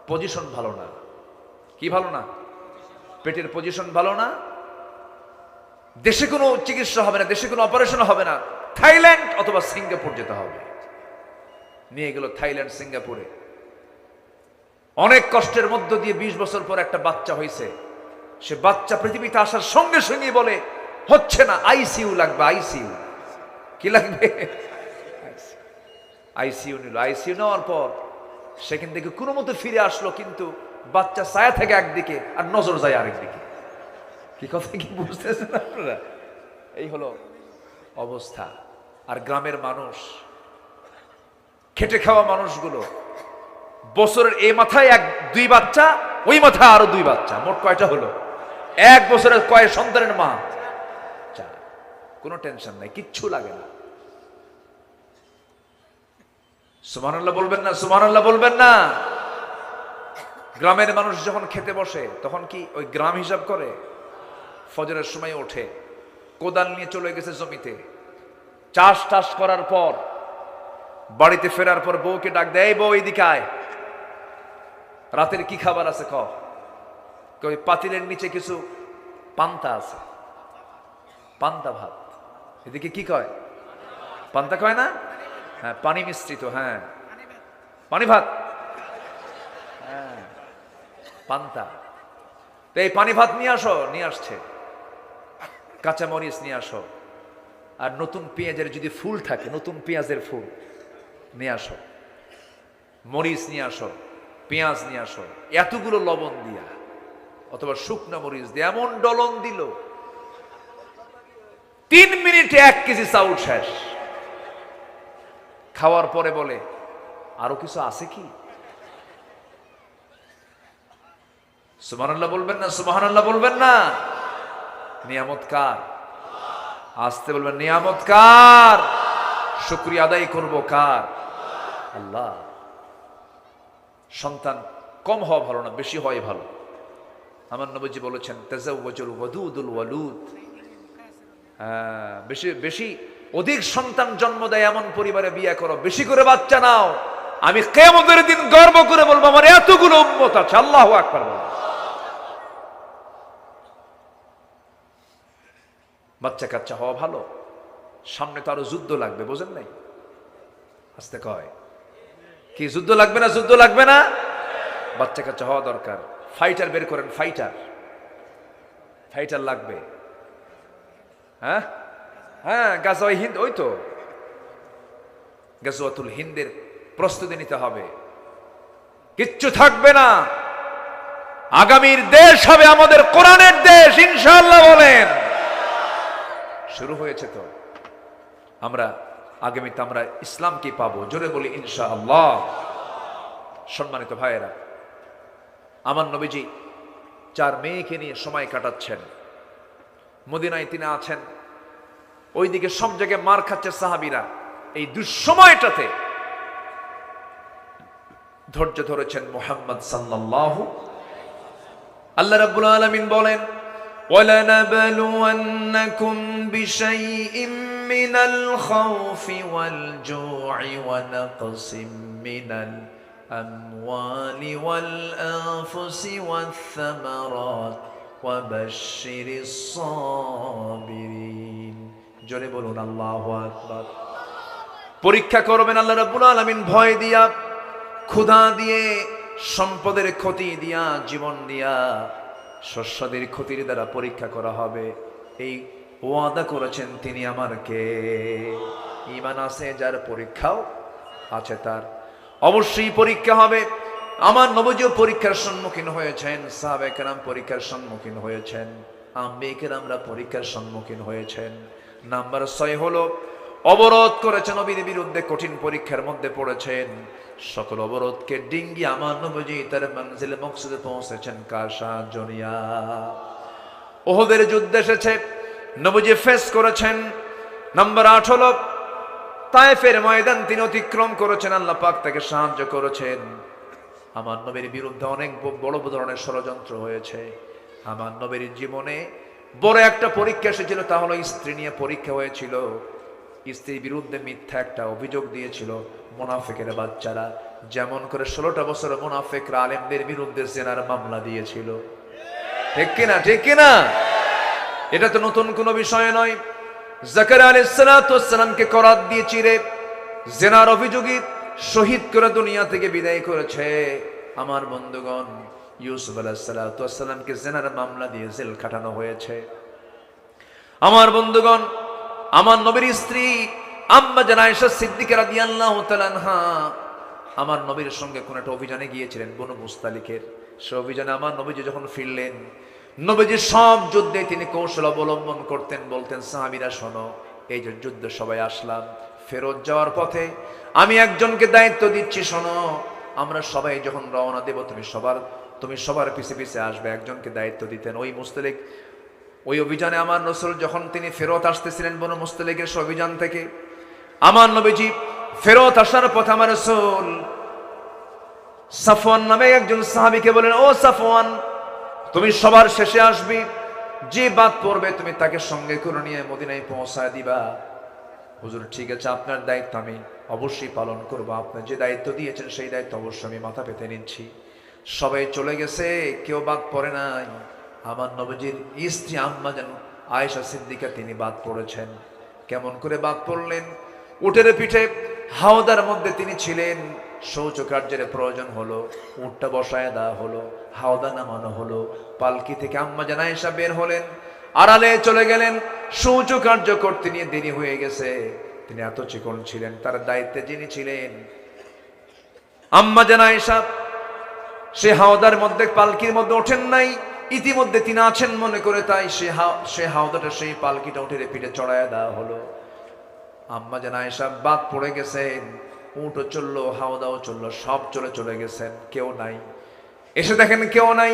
পজিশন ভালো না। কি ভালো না? পেটের পজিশন ভালো না। দেশে কোনো চিকিৎসা হবে না, দেশে কোনো অপারেশন হবে না, থাইল্যান্ড অথবা সিঙ্গাপুর যেতে হবে। নিয়ে গেল থাইল্যান্ড, সিঙ্গাপুরে। অনেক কষ্টের মধ্য দিয়ে 20 বছর পর একটা বাচ্চা হয়েছে। সে বাচ্চা পৃথিবীতে আসার সঙ্গে সঙ্গে বলে, হচ্ছে না, আইসিইউ লাগবে, আইসিইউ। কি লাগবে? আইসিইউ নিল। আইসিইউ নেওয়ার পর সেখান থেকে কোনো মতো ফিরে আসলো, কিন্তু বাচ্চা ছায়া থেকে একদিকে আর নজর যায় আরেকদিকে। কি কথা কি বুঝতেছেন আপনারা? এই হলো অবস্থা। আর গ্রামের মানুষ, খেটে খাওয়া মানুষগুলো, বছরের এই মাথায় 2 বাচ্চা, ওই মাথায় আরো 2 বাচ্চা, মোট কয়টা হলো? 1 বছরের কয় সন্তানের মা? 4। কোনো টেনশন নাই, কিচ্ছু লাগে না। সুবহানাল্লাহ বলবেন না? সুবহানাল্লাহ বলবেন না? গ্রামের মানুষ যখন খেতে বসে তখন কি ওই গ্রাম হিসাব করে? ফজরের সময় ওঠে, কোদাল নিয়ে চলে গেছে জমিতে, চাষ টাস করার পর বাড়িতে ফেরার পর বউকে ডাক দেয়, বউ এদিকে আয়, রাতের কি খাবার আছে ক। ওই পাতিলের নিচে কিছু পান্তা আছে, পান্তা ভাত। এদিকে কি কয়? পান্তা কয় না? হ্যাঁ, পানি মিশ্রিত। হ্যাঁ, পানি ভাত। হ্যাঁ, পান্তা। তো এই পানি ভাত নিয়ে আসো। নিয়ে আসছে। কাঁচা মরিচ নিয়ে আসো, আর নতুন পেঁয়াজের যদি ফুল থাকে, নতুন পেঁয়াজের ফুল নিয়ে আসো, মরিচ নিয়ে আসো, পেঁয়াজ নিয়ে আসো, এতগুলো লবণ দিয়া অথবা শুকনো মরিচ দিয়ে এমন ডলন দিল, 3 মিনিটে 1 কেজি চাউল শেষ। খাওয়ার পরে বলে আরো কিছু আছে কি? সুবহানাল্লাহ বলবেন না? সুবহানাল্লাহ বলবেন না? নিয়ামত কার? আসতে বলবেন, নিয়ামত কার? শুকরিয়া আদায় করব কার? আল্লাহ। সন্তান কম হওয়া ভালো না, বেশি হওয়াই ভালো। আমার নবীজি বলেছেন তাজাওয়াজুল ওয়াদুদুল ওয়ালুদ, বেশি বেশি অধিক সন্তান জন্ম দেয় এমন পরিবারে বিয়ে করো, বেশি করে বাচ্চা নাও। আমি কিয়ামতের দিন গর্ব করে বলবো আমার এতগুলো উম্মত আছে। আল্লাহু আকবার। বাচ্চা কাচ্চা হওয়া ভালো, সামনে তো আরো যুদ্ধ লাগবে, বোঝেন নাই? আস্তে কয় কি যুদ্ধ লাগবে না? যুদ্ধ লাগবে না? বাচ্চা কাচ্চা হওয়া দরকার। ফাইটার বের করেন, ফাইটার ফাইটার লাগবে। হ্যাঁ হ্যাঁ, গাজওয়ায়ে হিন্দ, ওই তো গাজওয়াতুল হিন্দের প্রস্তুতি নিতে হবে। কিচ্ছু থাকবে না, আগামীর দেশ হবে আমাদের কোরআনের দেশ ইনশাআল্লাহ। বলেন শুরু হয়েছে তো, আমরা আগামীতে আমরা ইসলামকে পাবো, জোরে বলি ইনশাআল্লাহ। সম্মানিত ভাইয়েরা, আমার নবীজি 4 মেয়েকে নিয়ে সময় কাটাচ্ছেন। মদিনায় তিনি আছেন, ওইদিকে সব জায়গায় মার খাচ্ছে সাহাবীরা। এই দুঃসময়টাতে ধৈর্য ধরেছেন মুহাম্মদ সাল্লাল্লাহু। আল্লাহ রাব্বুল আলামিন বলেন وَلَنَبْلُوَنَّكُمْ بِشَيْءٍ مِّنَ الْخَوْفِ وَالْجُوعِ وَنَقْصٍ مِّنَ الْأَمْوَالِ وَالْأَنفُسِ وَالثَّمَرَاتِ وَبَشِّرِ الصَّابِرِينَ। জোরে বলুন আল্লাহু আকবার। পরীক্ষা করবেন আল্লাহ রাব্বুল আলামিন ভয় দিয়া, ক্ষুধা দিয়ে, সম্পদের ক্ষতি দিয়া, জীবন দিয়া, শস্যদের ক্ষতির দ্বারা পরীক্ষা করা হবে। এই ওয়াদা করেছেন তিনি আমার কে? ঈমান আছে যার, পরীক্ষাও আছে তার। অবশ্যই পরীক্ষা হবে। আমার নবীও পরীক্ষার সম্মুখীন হয়েছেন, সাহাবায়ে কেরাম পরীক্ষার সম্মুখীন হয়েছেন, আম্বিয়ে কেরামরা পরীক্ষার সম্মুখীন হয়েছেন। নাম্বার 6 হলো অবরোধ করেছেন, নবীর বিরুদ্ধে কঠিন পরীক্ষার মধ্যে পড়েছেন। সকল অবরোধকে ডিঙ্গি আমার নবীজি তার মঞ্জিলে মকসুদে পৌঁছেছেন কার সাহায্য নিয়া? ওহদের যুদ্ধ এসেছে, নবীজি ফেস করেছেন। নাম্বার 8 হলো তায়েফের ময়দান তিনি অতিক্রম করেছেন, আল্লাহ পাক তাকে সাহায্য করেছেন। আমার নবীর বিরুদ্ধে অনেক বড় ধরনের ষড়যন্ত্র হয়েছে। আমার নবীর জীবনে বড় একটা পরীক্ষা এসেছিল, তা হলো স্ত্রী নিয়ে পরীক্ষা হয়েছিল। স্ত্রীর বিরুদ্ধে মিথ্যা একটা অভিযোগ দিয়েছিল মুনাফিকের বাচ্চারা, যেমন করে 16টা বছর মুনাফিকরা আলেমদের বিরুদ্ধে জিনার মামলা দিয়েছিল। ঠিক কিনা? ঠিক কিনা? এটা তো নতুন কোনো বিষয় নয়। জাকারিয়া আলাইহিস সালাতু ওয়াস সালামকে করাত দিয়ে চিরে জিনার অভিযোগী শহীদ করে দুনিয়া থেকে বিদায় করেছে। আমার বন্ধুগণ, ইউসুফ আলাইহিস সালাতু ওয়াস সালামকে জিনার মামলা দিয়ে জেল খাটানো হয়েছে। আমার বন্ধুগণ, আমার নবীর স্ত্রী আম্মা জান আয়েশা সিদ্দিকা রাদিয়াল্লাহু তাআলা আনহা আমার নবীর সঙ্গে কোন একটা অভিযানে গিয়েছিলেন, বনু মুস্তালিকের। সে অভিযানে আমার নবীজি যখন ফিরলেন, নবীজি সব যুদ্ধে তিনি কৌশল অবলম্বন করতেন। বলতেন, সাহাবীরা শোনো, এই যে যুদ্ধ সবাই আসলাম, ফেরত যাওয়ার পথে আমি একজনকে দায়িত্ব দিচ্ছি, শোনো, আমরা সবাই যখন রওনা দেব তুমি সবার পিছে পিছে আসবে, একজনকে দায়িত্ব দিতেন। ওই মুস্তালিক, ওই অভিযানে আমার রাসূল যখন তিনি ফেরত আসতেছিলেন বনু মুস্তালিকের অভিযান থেকে, আমার নবীজি ফেরত আসার পথে আমার রাসূল সাফওয়ান নামে একজন সাহাবীকে বলেন, ও সাফওয়ান, তুমি সবার শেষে আসবি, যে বাদ পড়বে তুমি তাকে সঙ্গে করে নিয়ে মদিনায় পৌঁছায় দিবা। হুজুর, ঠিক আছে, আপনার দায়িত্ব আমি অবশ্যই পালন করব, আপনি যে দায়িত্ব দিয়েছেন সেই দায়িত্ব অবশ্যই আমি মাথা পেতে নিচ্ছি। সবাই চলে গেছে, কেউ বাদ পড়ে নাই। আমার নবীজির স্ত্রী আম্মা জান আয়েশা সিদ্দিকা তিনি বাদ পড়েছেন। কেমন করে বাদ পড়লেন? উটের পিঠে হাওদার মধ্যে তিনি ছিলেন, শৌচ কার্যের প্রয়োজন হলো, উটটা বসায় দেওয়া হলো, হাওদা নামানো হলো, পালকি থেকে আম্মা জান আয়েশা বের হলেন, আড়ালে চলে গেলেন, শৌচ কার্য করতে নিয়ে দেরি হয়ে গেছে। তিনি এত চিকন ছিলেন, তার দায়িত্বে যিনি ছিলেন আম্মা জান আয়েশা, সে হাওদার মধ্যে পালকির মধ্যে ওঠেন নাই, ইতিমধ্যে তিনি আছেন মনে করে, তাই সে হাওদাটা সেই পালকিটা উঠে পিঠে চড়ায় দেওয়া হলো। আম্মা জান আয়েশা বাদ পড়ে গেছেন, উটও চললো, হাওদাও চললো, সব চলে গেছেন, কেউ নাই। এসে দেখেন কেউ নাই,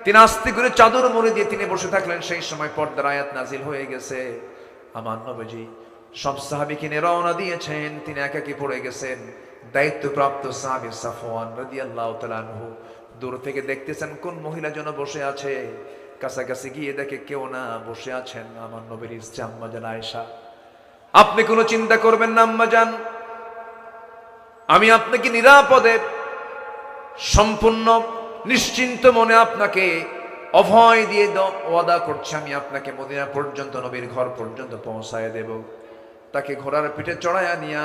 তিনি আস্তে করে চাদর মুড়ি দিয়ে তিনি বসে থাকলেন। সেই সময় পর্দার আয়াত নাজিল হয়ে গেছে। আমার নবীজি সব সাহাবীকে নিয়ে রওনা দিয়েছেন, তিনি একাকী পড়ে গেছেন। দায়িত্বপ্রাপ্ত সাহাবী সাফওয়ান রাদিয়াল্লাহু তাআলা আনহু দূর থেকে দেখতেছেন কোন মহিলা যেন বসে আছে। কাছাকাছি গিয়ে দেখে কেউ না, বসে আছেন আমার নবীর স্ত্রী আম্মা জান আয়েশা। আপনি কোনো চিন্তা করবেন না আম্মা জান, আমি আপনাকে নিরাপদে সম্পূর্ণ নিশ্চিন্ত মনে আপনাকে অভয় দিয়ে ওয়াদা করছি, আমি আপনাকে মদিনা পর্যন্ত, নবীর ঘর পর্যন্ত পৌঁছায় দেব। তাকে ঘোড়ার পিঠে চড়াইয়া নিয়া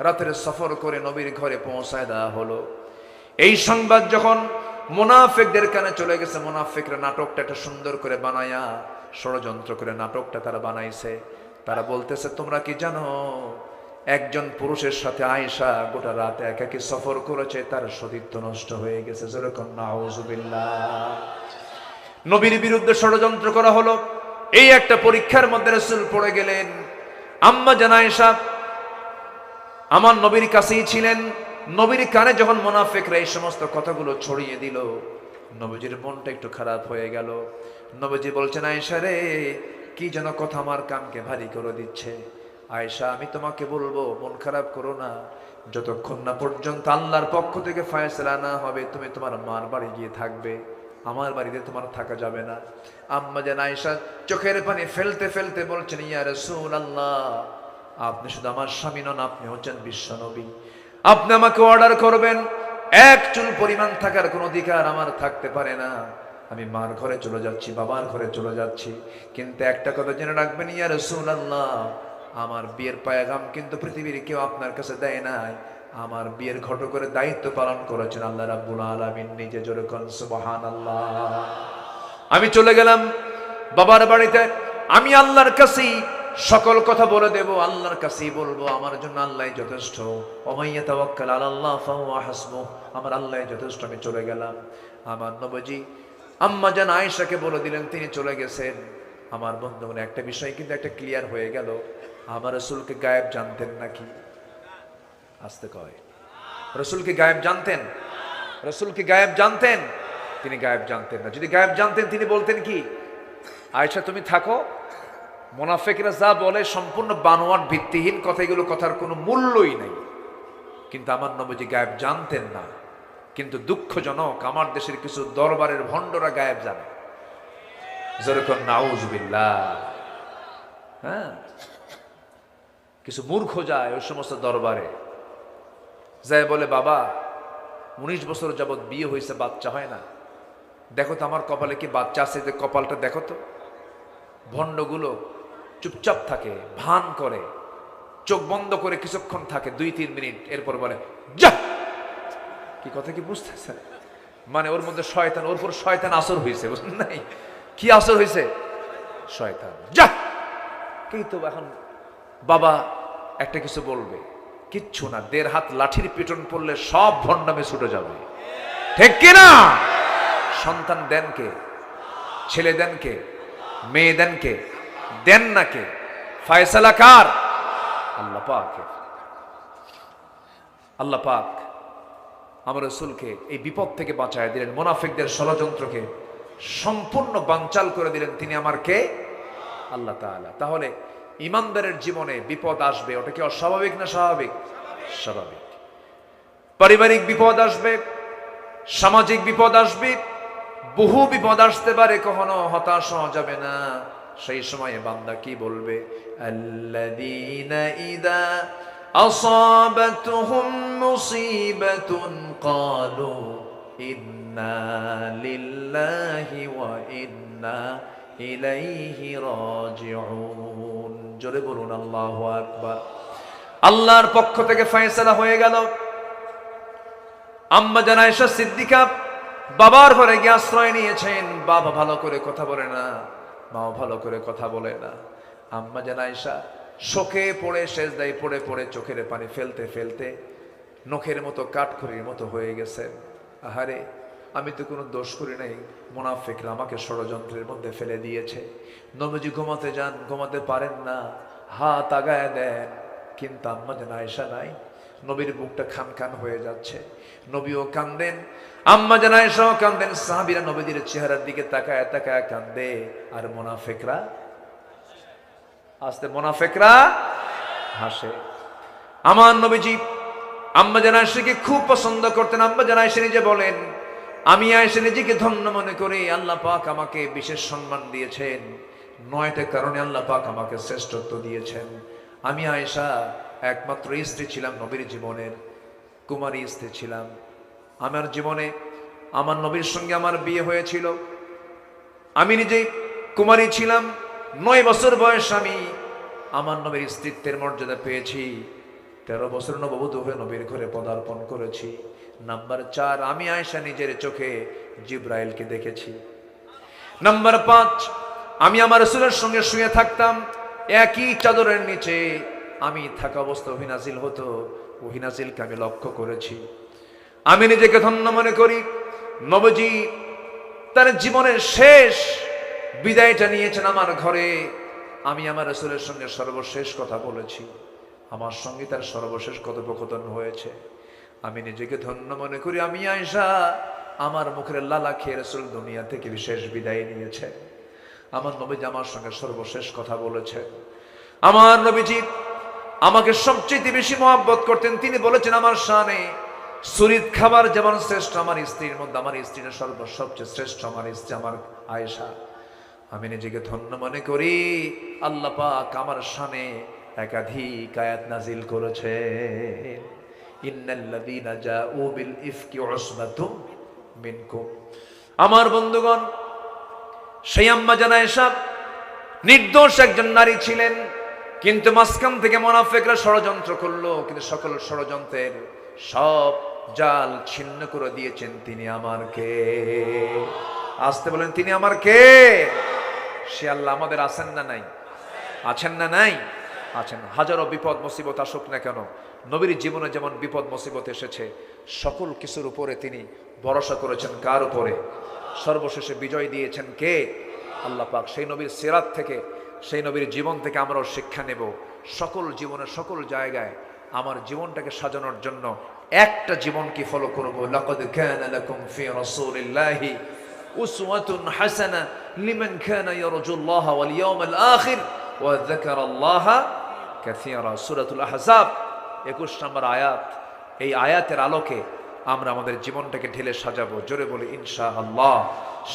রাতের সফর করে নবীর ঘরে পৌঁছায় দেওয়া হলো। এই সংবাদ যখন মুনাফিকদের কানে চলে গেছে, মুনাফিকরা নাটকটা একটা সুন্দর করে বানায়া, ষড়যন্ত্র করে নাটকটা তারা বানাইছে। তারা বলতেছে, তোমরা কি জানো একজন পুরুষের সাথে আয়েশা গোটা রাত একাকী সফর করেছে, তার সতীত্ব নষ্ট হয়ে গেছে। যেরকম নাউজুবিল্লাহ, নবীর বিরুদ্ধে ষড়যন্ত্র করা হলো। এই একটা পরীক্ষার মধ্যে রাসূল পড়ে গেলেন। আম্মা জান আয়েশা আমার নবীর কাছেই ছিলেন। নবীর কানে যখন মুনাফিকরা এই সমস্ত কথাগুলো ছড়িয়ে দিল, নবীজির মনটা একটু খারাপ হয়ে গেল। নবীজি বলছেন, আয়েশা রে, কি যেন কথা আমার কানকে ভারী করে দিচ্ছে। আয়েশা, আমি তোমাকে বলবো, মন খারাপ করো না, যতক্ষণ না পর্যন্ত আল্লাহর পক্ষ থেকে ফয়সালা না হবে তুমি তোমার মার বাড়ি গিয়ে থাকবে, আমার বাড়িতে তোমার থাকা যাবে না। আম্মা জান আয়েশা চোখের পানি ফেলতে ফেলতে বলছেন, ইয়া রাসূলুল্লাহ, আপনি শুধু আমার স্বামী নন, আপনি হচ্ছেন বিশ্ব নবী। আপনি আমাকে অর্ডার করবেন, এক চুল পরিমাণ থাকার কোনো অধিকার আমার থাকতে পারে না। আমি মার ঘরে চলে যাচ্ছি, বাবার ঘরে চলে যাচ্ছি, কিন্তু একটা কথা জেনে রাখবেন ইয়া রাসূলুল্লাহ, আমার বিয়ের পায়গাম কিন্তু পৃথিবীর কেউ আপনার কাছে দেয় নাই। আমার বিয়ের ঘটকের দায়িত্ব পালন করেছেন আল্লাহ রাব্বুল আলামিন নিজে। জোরে কোন সুবহানাল্লাহ। আমি চলে গেলাম বাবার বাড়িতে, আমি আল্লাহর কাছেই সকল কথা বলে দেব, আল্লাহর কাছেই বলবো, আমার জন্য আল্লাহই যথেষ্ট। ওমাইয়া তাওয়াক্কাল আলাল্লাহ ফাহুয়া হাসবুহ, আমার আল্লাহই যথেষ্ট। আমি চলে গেলাম। আমার নবীজি আম্মা জান আয়েশাকে বলে দিলেন, তিনি চলে গেছেন। আমার বন্ধুগণ, একটা বিষয় কিন্তু একটা ক্লিয়ার হয়ে গেল, আমার রাসূলকে গায়েব জানতেন নাকি? আসতে কয়, রাসূলকে গায়েব জানতেন? রাসূলকে গায়েব জানতেন? তিনি গায়েব জানতেন না। যদি গায়েব জানতেন তিনি বলতেন কি, আয়েশা তুমি থাকো, মুনাফিকরা যা বলে সম্পূর্ণ বানোয়াট ভিত্তিহীন কথা, এগুলো কথার কোনো মূল্যই নেই। কিন্তু আমার নবীজি গায়েব জানতেন না। কিন্তু দুঃখজনক, আমার দেশের কিছু দরবারের ভণ্ডরা গায়েব জানে। যেরকম নাউজুবিল্লাহ। হ্যাঁ, কিছু মূর্খ যায় ওই সমস্ত দরবারে, যায় বলে, বাবা 19 বছর যাবৎ বিয়ে হয়েছে, বাচ্চা হয় না, দেখো তো আমার কপালে কি বাচ্চা আছে, যে কপালটা দেখো তো। ভণ্ডগুলো চুপচাপ থাকে, ভান করে, চোখ বন্ধ করে কিছুক্ষণ থাকে, 2-3 মিনিট, এরপর বলে যা। কি কথা কি বুঝতেছেন? মানে ওর মধ্যে শয়তান, ওর উপর শয়তান আসর হয়েছে, বুঝলেন নাই? কি আসর হয়েছে? শয়তান। যা। কি তো এখন বাবা একটা কিছু বলবে, কিচ্ছু না, 1.5 হাত লাঠির পিটন পড়লে সব ভণ্ডামে ছুটে যাবে, ঠিক কিনা? সন্তান দেন কে? ছেলে দেন কে? মেয়ে দেন কে? দেন না কে? ফয়সালা কার? আল্লাহ পাক। আল্লাহ পাক আমার রাসূলকে এই বিপদ থেকে বাঁচায় দিলেন, মুনাফিকদের ষড়যন্ত্রকে সম্পূর্ণ বানচাল করে দিলেন। তিনি আমার কে? আল্লাহ তাআলা। তাহলে ইমানদারের জীবনে বিপদ আসবে, ওটা কি অস্বাভাবিক না স্বাভাবিক? স্বাভাবিক। পারিবারিক বিপদ আসবে, সামাজিক বিপদ আসবে, বহু বিপদ আসতে পারে, কখনো হতাশ হওয়া যাবে না। সেই সময়ে বান্দা কি বলবে? আল্লাযীনা ইযা আসাবাতুহুম মুসিবাতুন ক্বালু ইন্না লিল্লাহি ওয়া ইন্না ইলাইহি রাজিউন। জোরে বলুন আল্লাহু আকবার। আল্লাহর পক্ষ থেকে ফয়সালা হয়ে গেল। আম্মা জান আয়েশা সিদ্দিকা বাবার ঘরে গিয়ে আশ্রয় নিয়েছেন। বাবা ভালো করে কথা বলে না, মাও ভালো করে কথা বলে না। আম্মা জান আয়েশা শোকে পড়ে, সেজদায় পড়ে পড়ে চোখের পানি ফেলতে ফেলতে নখের মতো কাঠখড়ির মতো হয়ে গেছেন। আহারে, আমি তো কোনো দোষ করি নাই, মুনাফিকরা আমাকে ষড়যন্ত্রের মধ্যে ফেলে দিয়েছে। নবীজি ঘুমাতে যান, ঘুমাতে পারেন না, হাত আগায় দেন, কিন্তু আম্মা জান আয়েশা নাই। নবীর বুকটা খান খান হয়ে যাচ্ছে, নবীও কান্দেন, আম্মা জান আয়েশাও কান্দেন, সাহাবীরা নবীদের চেহারার দিকে তাকায় তাকায় কান্দে। আর মুনাফিকরা মুনাফিকরা হাসে। আমার নবীজি আম্মা জান আয়েশাকে খুব পছন্দ করতেন। আম্মা জান আয়েশা নিজে বলেন, আমি আয়েশা নিজেকে ধন্য মনে করি, আল্লাহ পাক আমাকে বিশেষ সম্মান দিয়েছেন, 9টা কারণে আল্লাহ পাক আমাকে শ্রেষ্ঠত্ব দিয়েছেন। আমি আয়েশা একমাত্র স্ত্রী ছিলাম নবীর জীবনের, কুমারী স্ত্রী ছিলাম। আমার জীবনে আমার নবীর সঙ্গে আমার বিয়ে হয়েছিল, আমি নিজেই কুমারী ছিলাম। 9 বছর বয়স আমি আমার নবীর স্ত্রীত্বের মর্যাদা পেয়েছি। 13 বছর নববধূ হয়ে নবীর ঘরে পদার্পণ করেছি। নাম্বার 4, আমি আয়েশা নিজের চোখে জিব্রাইলকে দেখেছি। নাম্বার 5, আমি আমার রাসূলের সঙ্গে শুয়ে থাকতাম একই চাদরের নিচে, আমি থাকা অবস্থা ওহী নাজিল হতো, ওহী নাজিলকে আমি লক্ষ্য করেছি। আমি নিজেকে ধন্য মনে করি, নবীজি তার জীবনের শেষ বিদায়টা নিয়েছেন আমার ঘরে। আমি আমার রাসূলের সঙ্গে সর্বশেষ কথা বলেছি, আমার সঙ্গে তার সর্বশেষ কথোপকথন হয়েছে। আমি নিজেকে ধন্য মনে করি, আমি আয়েশা আমার মুখের লালা খেয়ে রাসূল দুনিয়া থেকে বিশেষ বিদায় নিয়েছে। আমার নবীজি আমার সঙ্গে সর্বশেষ কথা বলেছে। আমার নবীজি আমাকে সবচেয়ে বেশি মহব্বত করতেন। তিনি বলেছেন আমার শানে, সুরিত খাবার যেমন শ্রেষ্ঠ আমার স্ত্রীর মধ্যে, আমার স্ত্রীর সবচেয়ে শ্রেষ্ঠ আমার স্ত্রী আমার আয়েশা। আমি নিজেকে ধন্য মনে করি, আল্লাহ পাক আমার শানে একাধিক আয়াত নাজিল করেছে। ইন্নাল্লাযীনা জাউ বিল ইফকি উসবাতুম মিনকুম। আমার বন্ধুগণ, সেই আম্মা জান আয়েশা নির্দোষ একজন নারী ছিলেন, কিন্তু মাঝখান থেকে মুনাফিকরা ষড়যন্ত্র করলো, কিন্তু সকল ষড়যন্ত্রের সব জাল ছিন্ন করে দিয়েছেন তিনি আমার কে। আসতে বলেন, তিনি আমার কে? সে আল্লাহ আমাদের আছেন না নাই? আছেন না নাই? আছেন। হাজারো বিপদ মুসিবত আসুক না কেন, নবীর জীবনে যেমন বিপদ মুসিবত এসেছে, সকল কিছুর উপরে তিনি ভরসা করেছেন কার উপরে? সর্বশেষে বিজয় দিয়েছেন কে? আল্লাহ পাক। সেই নবীর সিরাত থেকে, সেই নবীর জীবন থেকে আমরাও শিক্ষা নেব। সকল জীবনে সকল জায়গায় আমার জীবনটাকে সাজানোর জন্য একটা জীবন কি ফলো করব। লাকাদ কানা লাকুম ফি রাসূলিল্লাহি উসওয়াতুন হাসানা লিমান কানা ইয়ারজুল্লাহ ওয়াল ইয়াউমাল আখির ওয়া যাকারাল্লাহা কাসীরা। সূরাতুল আহজাব 21 নম্বর আয়াত। এই আয়াতের আলোকে আমরা আমাদের জীবনটাকে ঢেলে সাজাবো। জোরে বলি ইনশাআল্লাহ।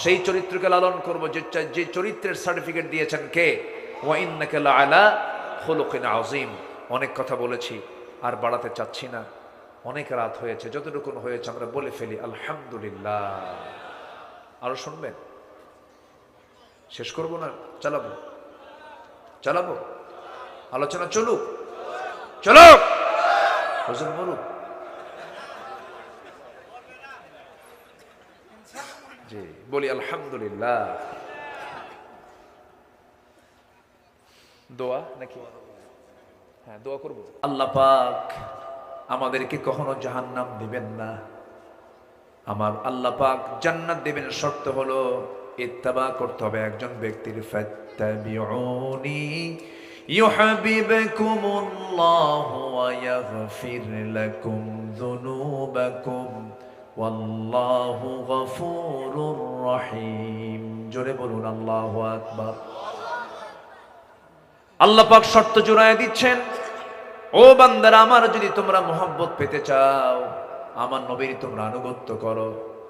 সেই চরিত্রকে লালন করব যে চরিত্রের সার্টিফিকেট দিয়েছেন কে? ওয়া ইন্নাকা লাআলা খুলুকিন আযীম। অনেক কথা বলেছি, আর বাড়াতে চাচ্ছি না, অনেক রাত হয়েছে, যতটুকু হয়েছে আমরা বলে ফেলি আলহামদুলিল্লাহ। আরো শুনবেন? শেষ করব না? চালাবো আলোচনা চলুক, হুজুর বলুক। জি বলি আলহামদুলিল্লাহ। দোয়া নাকি? হ্যাঁ, দোয়া করব। আল্লাহ পাক আমাদেরকে কখনো জাহান্নাম দিবেন না। আমার আল্লাহ পাক জান্নাত দিবেন, শর্ত হলো ইত্তেবা করতে হবে একজন ব্যক্তির। ফাত্তাবিউনি ইউহিব্বুকুমুল্লাহু ওয়া ইয়াগফির লাকুম যুনুবাকুম ওয়াল্লাহু গফুরুর রহিম। জোরে বলুন আল্লাহু আকবার। আল্লাহ পাক শর্ত জোড়ায় দিচ্ছেন, ও বান্দারা আমার, যদি তোমরা মহব্বত পেতে চাও, আমার নবীর তোমরা আনুগত্য করো।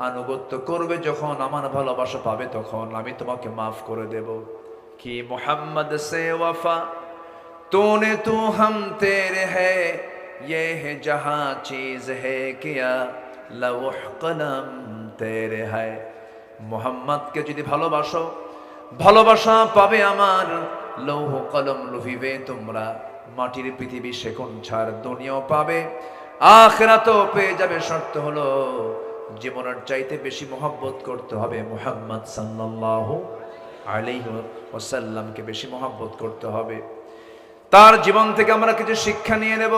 আনুগত্য করবে যখন, আমার ভালোবাসা পাবে তখন আমি তোমাকে মাফ করে দেব। कि मोहम्मद से वफा तूने तू हम तेरे है ये है जहां चीज है किया लौह कलम तेरे है। মোহাম্মদকে যদি ভালোবাসো, ভালোবাসা পাবে আমার। লৌহ কলম লুভিবে তোমরা, মাটির পৃথিবী সেকন ছাড় দুনিয়াও পাবে, আখিরাতও পেয়ে যাবে। শর্ত হলো জীবনের চাইতে বেশি মহব্বত করতে হবে মুহাম্মদ সাল্লাল্লাহু আলাইহি ওয়াসাল্লামকে, বেশি মহব্বত করতে হবে। তার জীবন থেকে আমরা কিছু শিক্ষা নিয়ে নেব।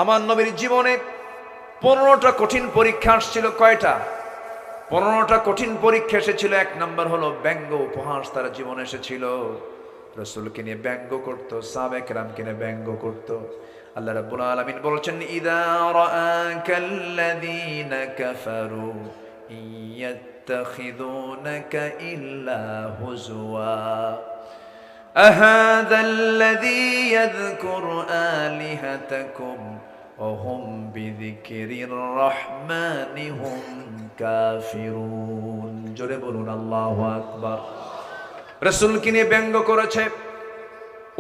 আমার নবীর জীবনে 15টা কঠিন পরীক্ষা আসছিল। কয়টা? 15টা কঠিন পরীক্ষা এসেছিল। 1 নম্বর হলো ব্যঙ্গ উপহাস তার জীবনে এসেছিল। রাসূলকে নিয়ে ব্যঙ্গ করত, সাহাবায়ে কেরামকে নিয়ে ব্যঙ্গ করত। আল্লাহ রাব্বুল আলামিন বলছেন, ইযা রাআকাল্লাযীনা কাফারু ইয়াত্তাখিযুনাকা ইল্লা হুজওয়া আহাযাল্লাযী ইয়াযকুরু আলিহাতাকুম ওয়া হুম বিযিকরির রাহমানি হুম কাফিরুন। জোরে বলুন আল্লাহু আকবার। রাসূলকে নিয়ে ব্যঙ্গ করেছে,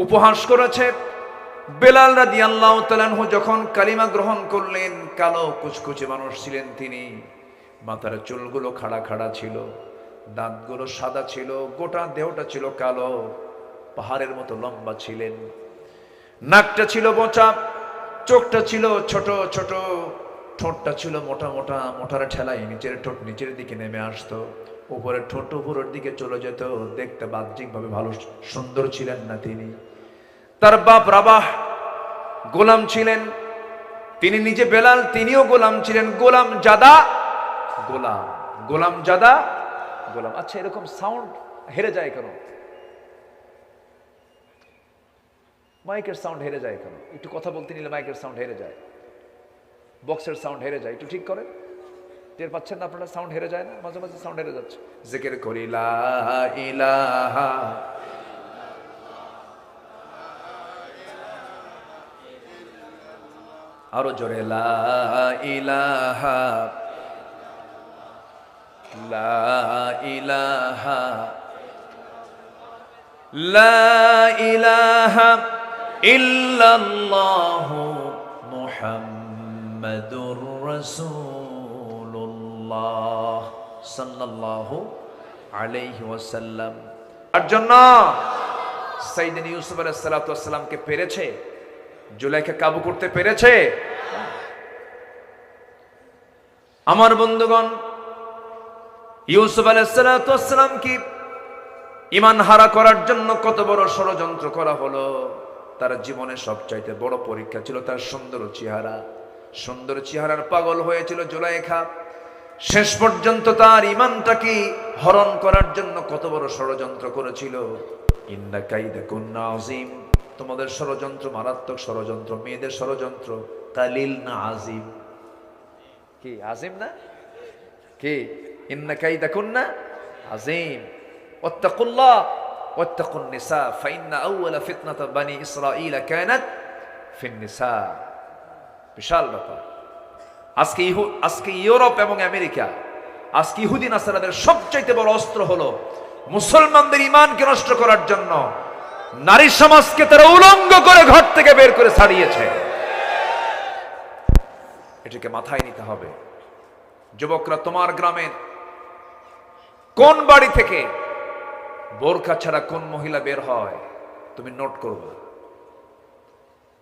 উপহাস করেছে। বেলাল রাদিয়াল্লাহু তাআলা আনহু যখন কালিমা গ্রহণ করলেন, কালো কুচকুচে মানুষ ছিলেন তিনি, মাথার চুলগুলো খাড়া খাড়া ছিল, দাঁতগুলো সাদা ছিল, গোটা দেহটা ছিল কালো, পাহাড়ের মতো লম্বা ছিলেন, নাকটা ছিল বোঁচা, চোখটা ছিল ছোট ছোট, ঠোঁটটা ছিল মোটা মোটা, মোটার ঠেলায় নিচের ঠোঁট নিচের দিকে নেমে আসতো, উপরের ঠোঁট উপরের দিকে চলে যেত। দেখতে বাহ্যিকভাবে ভালো সুন্দর ছিলেন না তিনি। তার বাপ রাবাহ গোলাম ছিলেন, তিনি নিজে বেলাল, তিনিও গোলাম ছিলেন। গোলাম জাদা গোলাম, গোলাম জাদা গোলাম। আচ্ছা, এরকম সাউন্ড হেরে যায় কেন? মাইকের সাউন্ড হেরে যায় কেন? একটু কথা বলতে নিলে মাইকের সাউন্ড হেরে যায়, বক্সের সাউন্ড হেরে যায়। একটু ঠিক করে, টের পাচ্ছেন না আপনারা? সাউন্ড হেরে যায় না? মাঝে মাঝে সাউন্ড হেরে যাচ্ছে। জিকির করি লা ইলাহা, আরো জোরে লা ইলাহা, লা ইলাহা, লা ইলাহা ইল্লাল্লাহু মুহাম্মাদুর রাসূলুল্লাহ সাল্লাল্লাহু আলাইহি ওয়াসাল্লাম। তার জন্য সাইয়েদনা ইউসুফ আলাইহিস সালাতু ওয়াস সালামকে পেরেছে, জুলাইখা কাবু করতে পেরেছে। আমার বন্ধুগণ, ইউসুফ আলাইহিস সালাতু ওয়াস সালামকে ঈমান হারা করার জন্য কত বড় ষড়যন্ত্র করা হলো। তার জীবনে সবচাইতে বড় পরীক্ষা ছিল তার সুন্দর চেহারা। সুন্দর চেহারার পাগল হয়েছিল জুলাইখা। শেষ পর্যন্ত তার ঈমানটাকে হরণ করার জন্য কত বড় ষড়যন্ত্র করেছিল। ইন্না কাইদাকুন্না আযীম, তোমাদের ষড়যন্ত্র মারাত্মক ষড়যন্ত্র। মেয়েদের ষড়যন্ত্র কালিল না আজিম? কি আজিম না? কি ইন্না কাইদাকুন্না আযীম ওয়াত্তাকুল্লাহ ওয়াত্তাকুন নিসা ফাইন্না আউওয়ালা ফিতনাত বানি ইসরাঈল কানাত ফিন নিসা। বিশাল ব্যাপার। আজকে ইউরোপ এবং আমেরিকা, আজকে ইহুদি নাসারাদের সবচাইতে বড় অস্ত্র হলো মুসলমানদের ঈমানকে নষ্ট করার জন্য নারী সমাজকে তারা উলঙ্গ করে ঘর থেকে বের করে ছাড়িয়েছে। এটাকে মাথায় নিতে হবে। যুবকরা, তোমার গ্রামের কোন বাড়ি থেকে বোরকা ছাড়া কোন মহিলা বের হয় তুমি নোট করবে।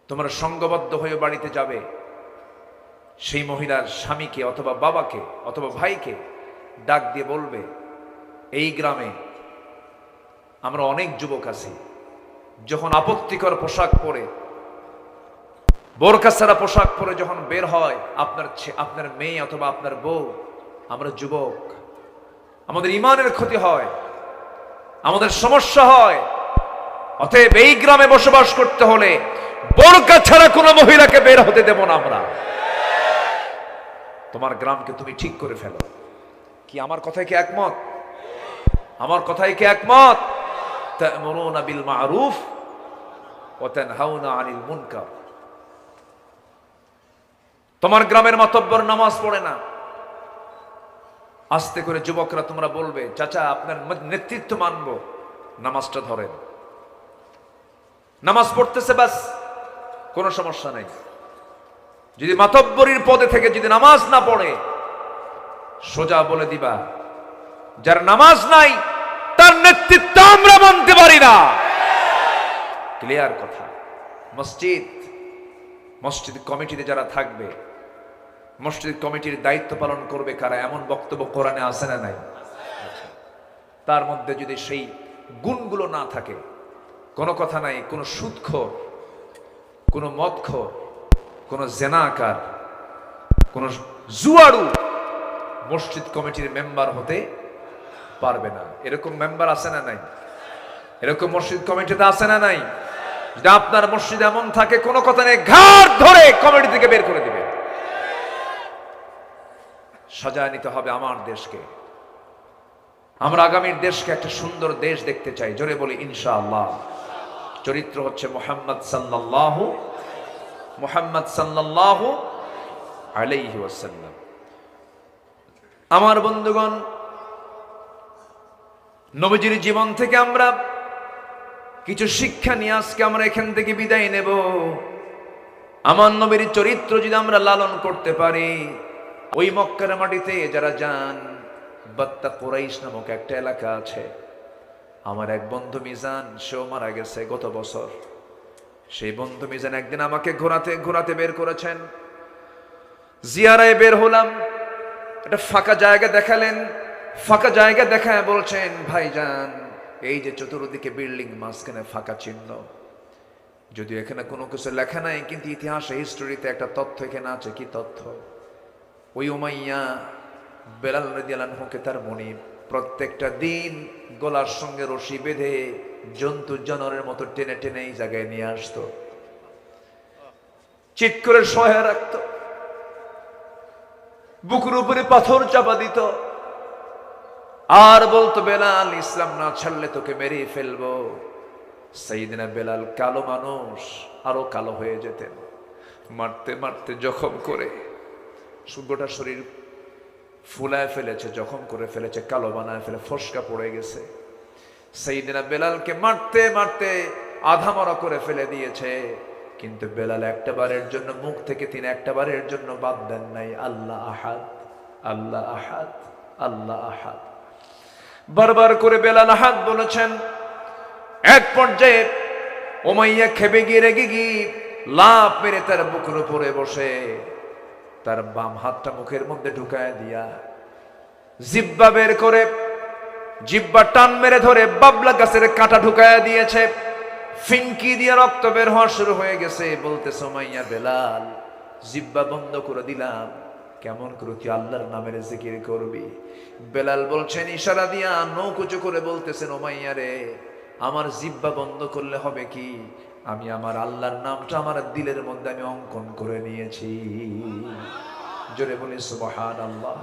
তোমরা সংঘবদ্ধ হয়ে বাড়িতে যাবে, সেই মহিলার স্বামীকে অথবা বাবাকে অথবা ভাইকে ডাক দিয়ে বলবে, এই গ্রামে আমরা অনেক যুবক আছি, যখন আপত্তিকর পোশাক পরে, বোরকা ছাড়া পোশাক পরে যখন বের হয় আপনার মেয়ে অথবা আপনার বউ, আমরা যুবক, আমাদের ঈমানের ক্ষতি হয়, আমাদের সমস্যা হয়। অতএব এই গ্রামে বসবাস করতে হলে বোরকা ছাড়া কোনো মহিলাকে বের হতে দেব না আমরা। তোমার গ্রামকে তুমি ঠিক করে ফেলো। কি আমার কথায় কি একমত? আমার কথায় কি একমত? তা'মুরুনা বিল মা'রুফ ওয়া তানহাউনা আনিল মুনকার। তোমার গ্রামের মাতব্বর নামাজ পড়ে না, আস্তে করে যুবকরা তোমরা বলবে, চাচা আপনার নেতৃত্ব মানব, নামাজটা ধরেন। নামাজ পড়তেছে, বাস, কোনো সমস্যা নাই। যদি মাতব্বরীর পদে থেকে যদি নামাজ না পড়ে, সোজা বলে দিবা, যার নামাজ নাই তার নেতৃত্ব আমরা মানতে পারি না। ক্লিয়ার কথা। মসজিদ কমিটিতে যারা থাকবে, মসজিদ কমিটির দায়িত্ব পালন করবে কারা? এমন বক্তব্য কোরআনে আছে না নাই? তার মধ্যে যদি সেই গুণগুলো না থাকে, কোনো কথা নাই, কোনো সুদখোর, কোনো মদখোর, কোনো জেনাকার, কোনো জুয়াড়ু মসজিদ কমিটির মেম্বার হতে পারবে না। এরকম মেম্বার আছে না নাই? এরকম মসজিদ কমিটিতে আছে না নাই? যদি আপনার মসজিদ এমন থাকে, কোনো কথা নেই, ঘাড় ধরে কমিটি থেকে বের করে দিবে। সাজায় নিতে হবে আমার দেশকে। আমরা আগামীর দেশকে একটা সুন্দর দেশ দেখতে চাই। জোরে বলি ইনশাআল্লাহ। চরিত্র হচ্ছে মুহাম্মদ সাল্লাল্লাহু আলাইহি ওয়াসাল্লাম। আমার বন্ধুগণ, নবীজির জীবন থেকে আমরা কিছু শিক্ষা নিয়ে আজকে আমরা এখান থেকে বিদায় নেব। আমার নবীর চরিত্র যদি আমরা লালন করতে পারি, ওই মক্কার মাটিতে যারা যান, বাত্তা কুরাইশ নামক একটা এলাকা আছে। আমার এক বন্ধু মিজান, সেও মারা গেছে গত বছর। সেই বন্ধু মিজান একদিন আমাকে ঘোরাতে বের করেছেন। জিয়ারায় বের হলাম, একটা ফাঁকা জায়গা দেখালেন। ফাঁকা জায়গা দেখায় বলছেন, ভাইজান, এই যে চতুর্দিকে বিল্ডিং, মাঝখানে ফাঁকা চিহ্ন, যদিও এখানে কোনো কিছু লেখা নাই, কিন্তু ইতিহাসে, হিস্টোরিতে একটা তথ্য এখানে আছে। কি তথ্য? ওই উমাইয়া বেলাল রাদিয়াল্লাহু আনহুকে তার মনিব প্রত্যেকটা দিন গলার সঙ্গে রশি বেঁধে জন্তু জানোয়ারের মতো টেনে টেনে এই জায়গায় নিয়ে আসতো, চিৎ করে সহায় রাখতো, বুকের উপরে পাথর চাপা দিত, আর বলতো, বেলাল, ইসলাম না ছাড়লে তোকে মেরে ফেলবো। সাইয়েদনা বেলাল কালো মানুষ, আরো কালো হয়ে যেতেন। মারতে মারতে জখম করে গোটা শরীর ফুলায় ফেলেছে, জখম করে ফেলেছে, কালো বানায় ফেলে, ফসকা পড়ে গেছে। সাইয়েদনা বেলালকে মারতে মারতে আধা মরা করে ফেলে দিয়েছে। কিন্তু বেলাল একটা বারের জন্য, মুখ থেকে তিনি একটা বারের জন্য বাদ দেন নাই, আল্লাহ আহাদ, আল্লাহ আহাদ, আল্লাহ আহাদ। বারবার করে বেলাল আহাদ বলেছেন। এক পর্যায়ে উমাইয়া খেপে গিয়ে, রেগে গিয়ে লাফ মেরে তার বুকের উপরে বসে তার বাম হাতটা মুখের মধ্যে ঢুকায় দিয়া জিব্বা বের করে, জিব্বা টান মেরে ধরে বাবলা গাছের কাঁটা ঢুকায় দিয়েছে। ফিনকি দিয়ে রক্ত বের হওয়া শুরু হয়ে গেছে। বলতেছে, উমাইয়া, বেলাল, জিব্বা বন্ধ করে দিলাম, কেমন করে তুই আল্লাহর নামের জিকির করবি? বেলাল বলছেন, ইশারা দিয়া নৌকুচু করে বলতেছেন, উমাইয়া রে, আমার জিব্বা বন্ধ করলে হবে কি? আমি আমার আল্লাহর নামটা আমার দিলের মধ্যে আমি অঙ্কন করে নিয়েছি। জোরে বলি সুবহানাল্লাহ।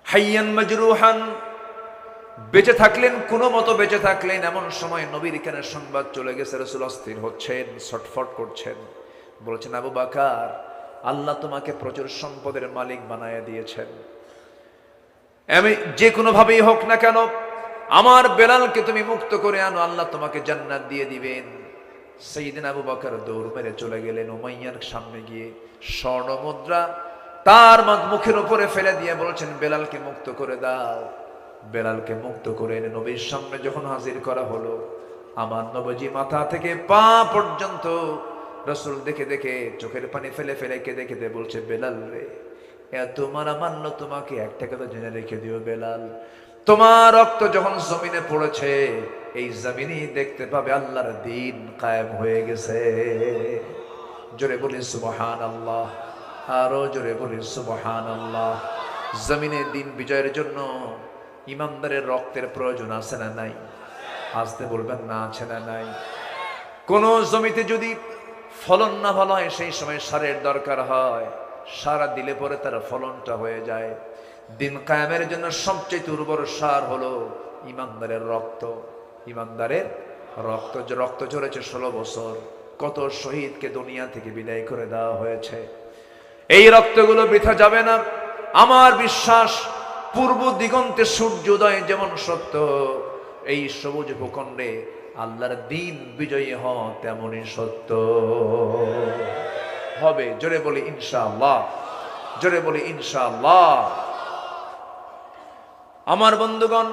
হাইয়ান মাজরুহান, বেঁচে থাকলেন, কোনো মতো বেঁচে থাকলেন। এমন সময় নবীর কানে সংবাদ চলে গেছে, রাসূল অস্থির হচ্ছেন, ছটফট করছেন। বলছেন, আবু বকর, আল্লাহ তোমাকে প্রচুর সম্পদের মালিক বানায়া দিয়েছেন। আমি যে কোনো ভাবেই হোক না কেন, আমার বেলালকে তুমি মুক্ত করে আনো, আল্লাহ তোমাকে জান্নাত দিয়ে দিবেন। সাইয়েদনা আবু বকর দৌড় মেরে চলে গেলেন উমাইয়ার সামনে গিয়ে স্বর্ণ মুদ্রা তার মুখের উপরে ফেলে দিয়ে বলছেন, বেলালকে মুক্ত করে দাও। বেলালকে মুক্ত করে এনে নবীর সামনে যখন হাজির করা হলো, আমার নবীজি মাথা থেকে পা পর্যন্ত রাসূল দেখে দেখে চোখের পানি ফেলে ফেলে কেঁদে কেঁদে বলছে, বেলাল রে, এত মারা মানল তোমাকে, একটা কথা জেনে রেখে দিও বেলাল, তোমার রক্ত যখন জমিনে পড়েছে, এই জমিনই দেখতে পাবে আল্লাহর দ্বীন কায়েম হয়ে গেছে। জোরে বলি সুবহানাল্লাহ, আরো জোরে বলি সুবহানাল্লাহ। জমিনে দিন বিজয়ের জন্য ইমানদারের রক্তের প্রয়োজন আছে না নাই? আসতে বলবেন না, আছে না নাই? কোন জমিতে যদি ফলন না ভালো হয়, সেই সময় সারের দরকার হয়, সার দিলে পরে তার ফলনটা হয়ে যায়। দিন কায়েমের জন্য সবচেয়ে উর্বর সার হলো ইমানদারের রক্ত। ইমানদারের রক্ত, যে রক্ত ঝরেছে 16 বছর, কত শহীদকে দুনিয়া থেকে বিদায় করে দেওয়া হয়েছে। এই রক্তগুলো বৃথা যাবে না। আমার বিশ্বাস, পূর্ব দিগন্তে সূর্যোদয় যেমন সত্য, এই সবুজ ভূখণ্ডে আল্লাহর দ্বীন বিজয়ী হওয়া তেমনই সত্য হবে। জোরে বলি ইনশাআল্লাহ, জোরে বলি ইনশাআল্লাহ। আমার বন্ধুগণ,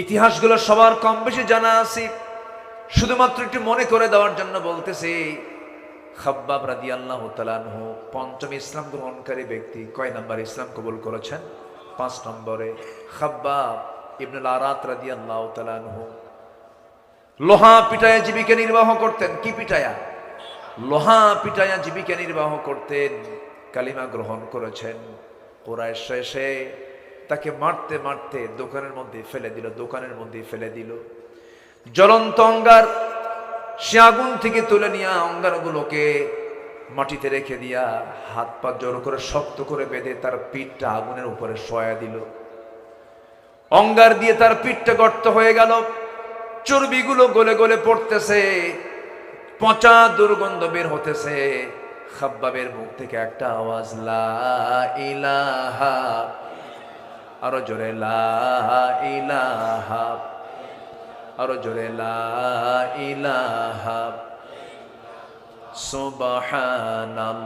ইতিহাসগুলো সবার কম বেশি জানা আছে, শুধুমাত্র একটু মনে করে দেওয়ার জন্য বলতেছি। খাব্বাব রাদিয়াল্লাহু তাআলা আনহু পঞ্চম ইসলাম গ্রহণকারী ব্যক্তি। কয় নাম্বার ইসলাম কবুল করেছেন? 5 নম্বরে। খাব্বাব ইবনুল আরাত রাদিয়াল্লাহু তাআলা আনহু লোহা পিটায়া জীবিকা নির্বাহ করতেন। কি পিটায়া? লোহা পিটায়া জীবিকা নির্বাহ করতেন। কালিমা গ্রহণ করেছেন। কুরাইশ এসে তাকে মারতে মারতে দোকানের মধ্যে ফেলে দিল, দোকানের মধ্যে ফেলে দিল। জ্বলন্ত অঙ্গার, সে আগুন থেকে তুলে নিয়ে অঙ্গারগুলোকে মাটিতে রেখে দিয়া হাত পা জোর করে শক্ত করে বেঁধে তার পিঠটা আগুনের উপরে শোয়া দিল। অঙ্গার দিয়ে তার পিঠটা গর্ত হয়ে গেল, চর্বিগুলো গলে গলে পড়তেছে, পচা দুর্গন্ধ বের হতেছে। খাব্বাবের মুখ থেকে একটা আওয়াজ, লা ইলাহা, আরো জোরে লা ইলাহা, আরো জোরে লা ইলাহা সুবহানাল্লাহ।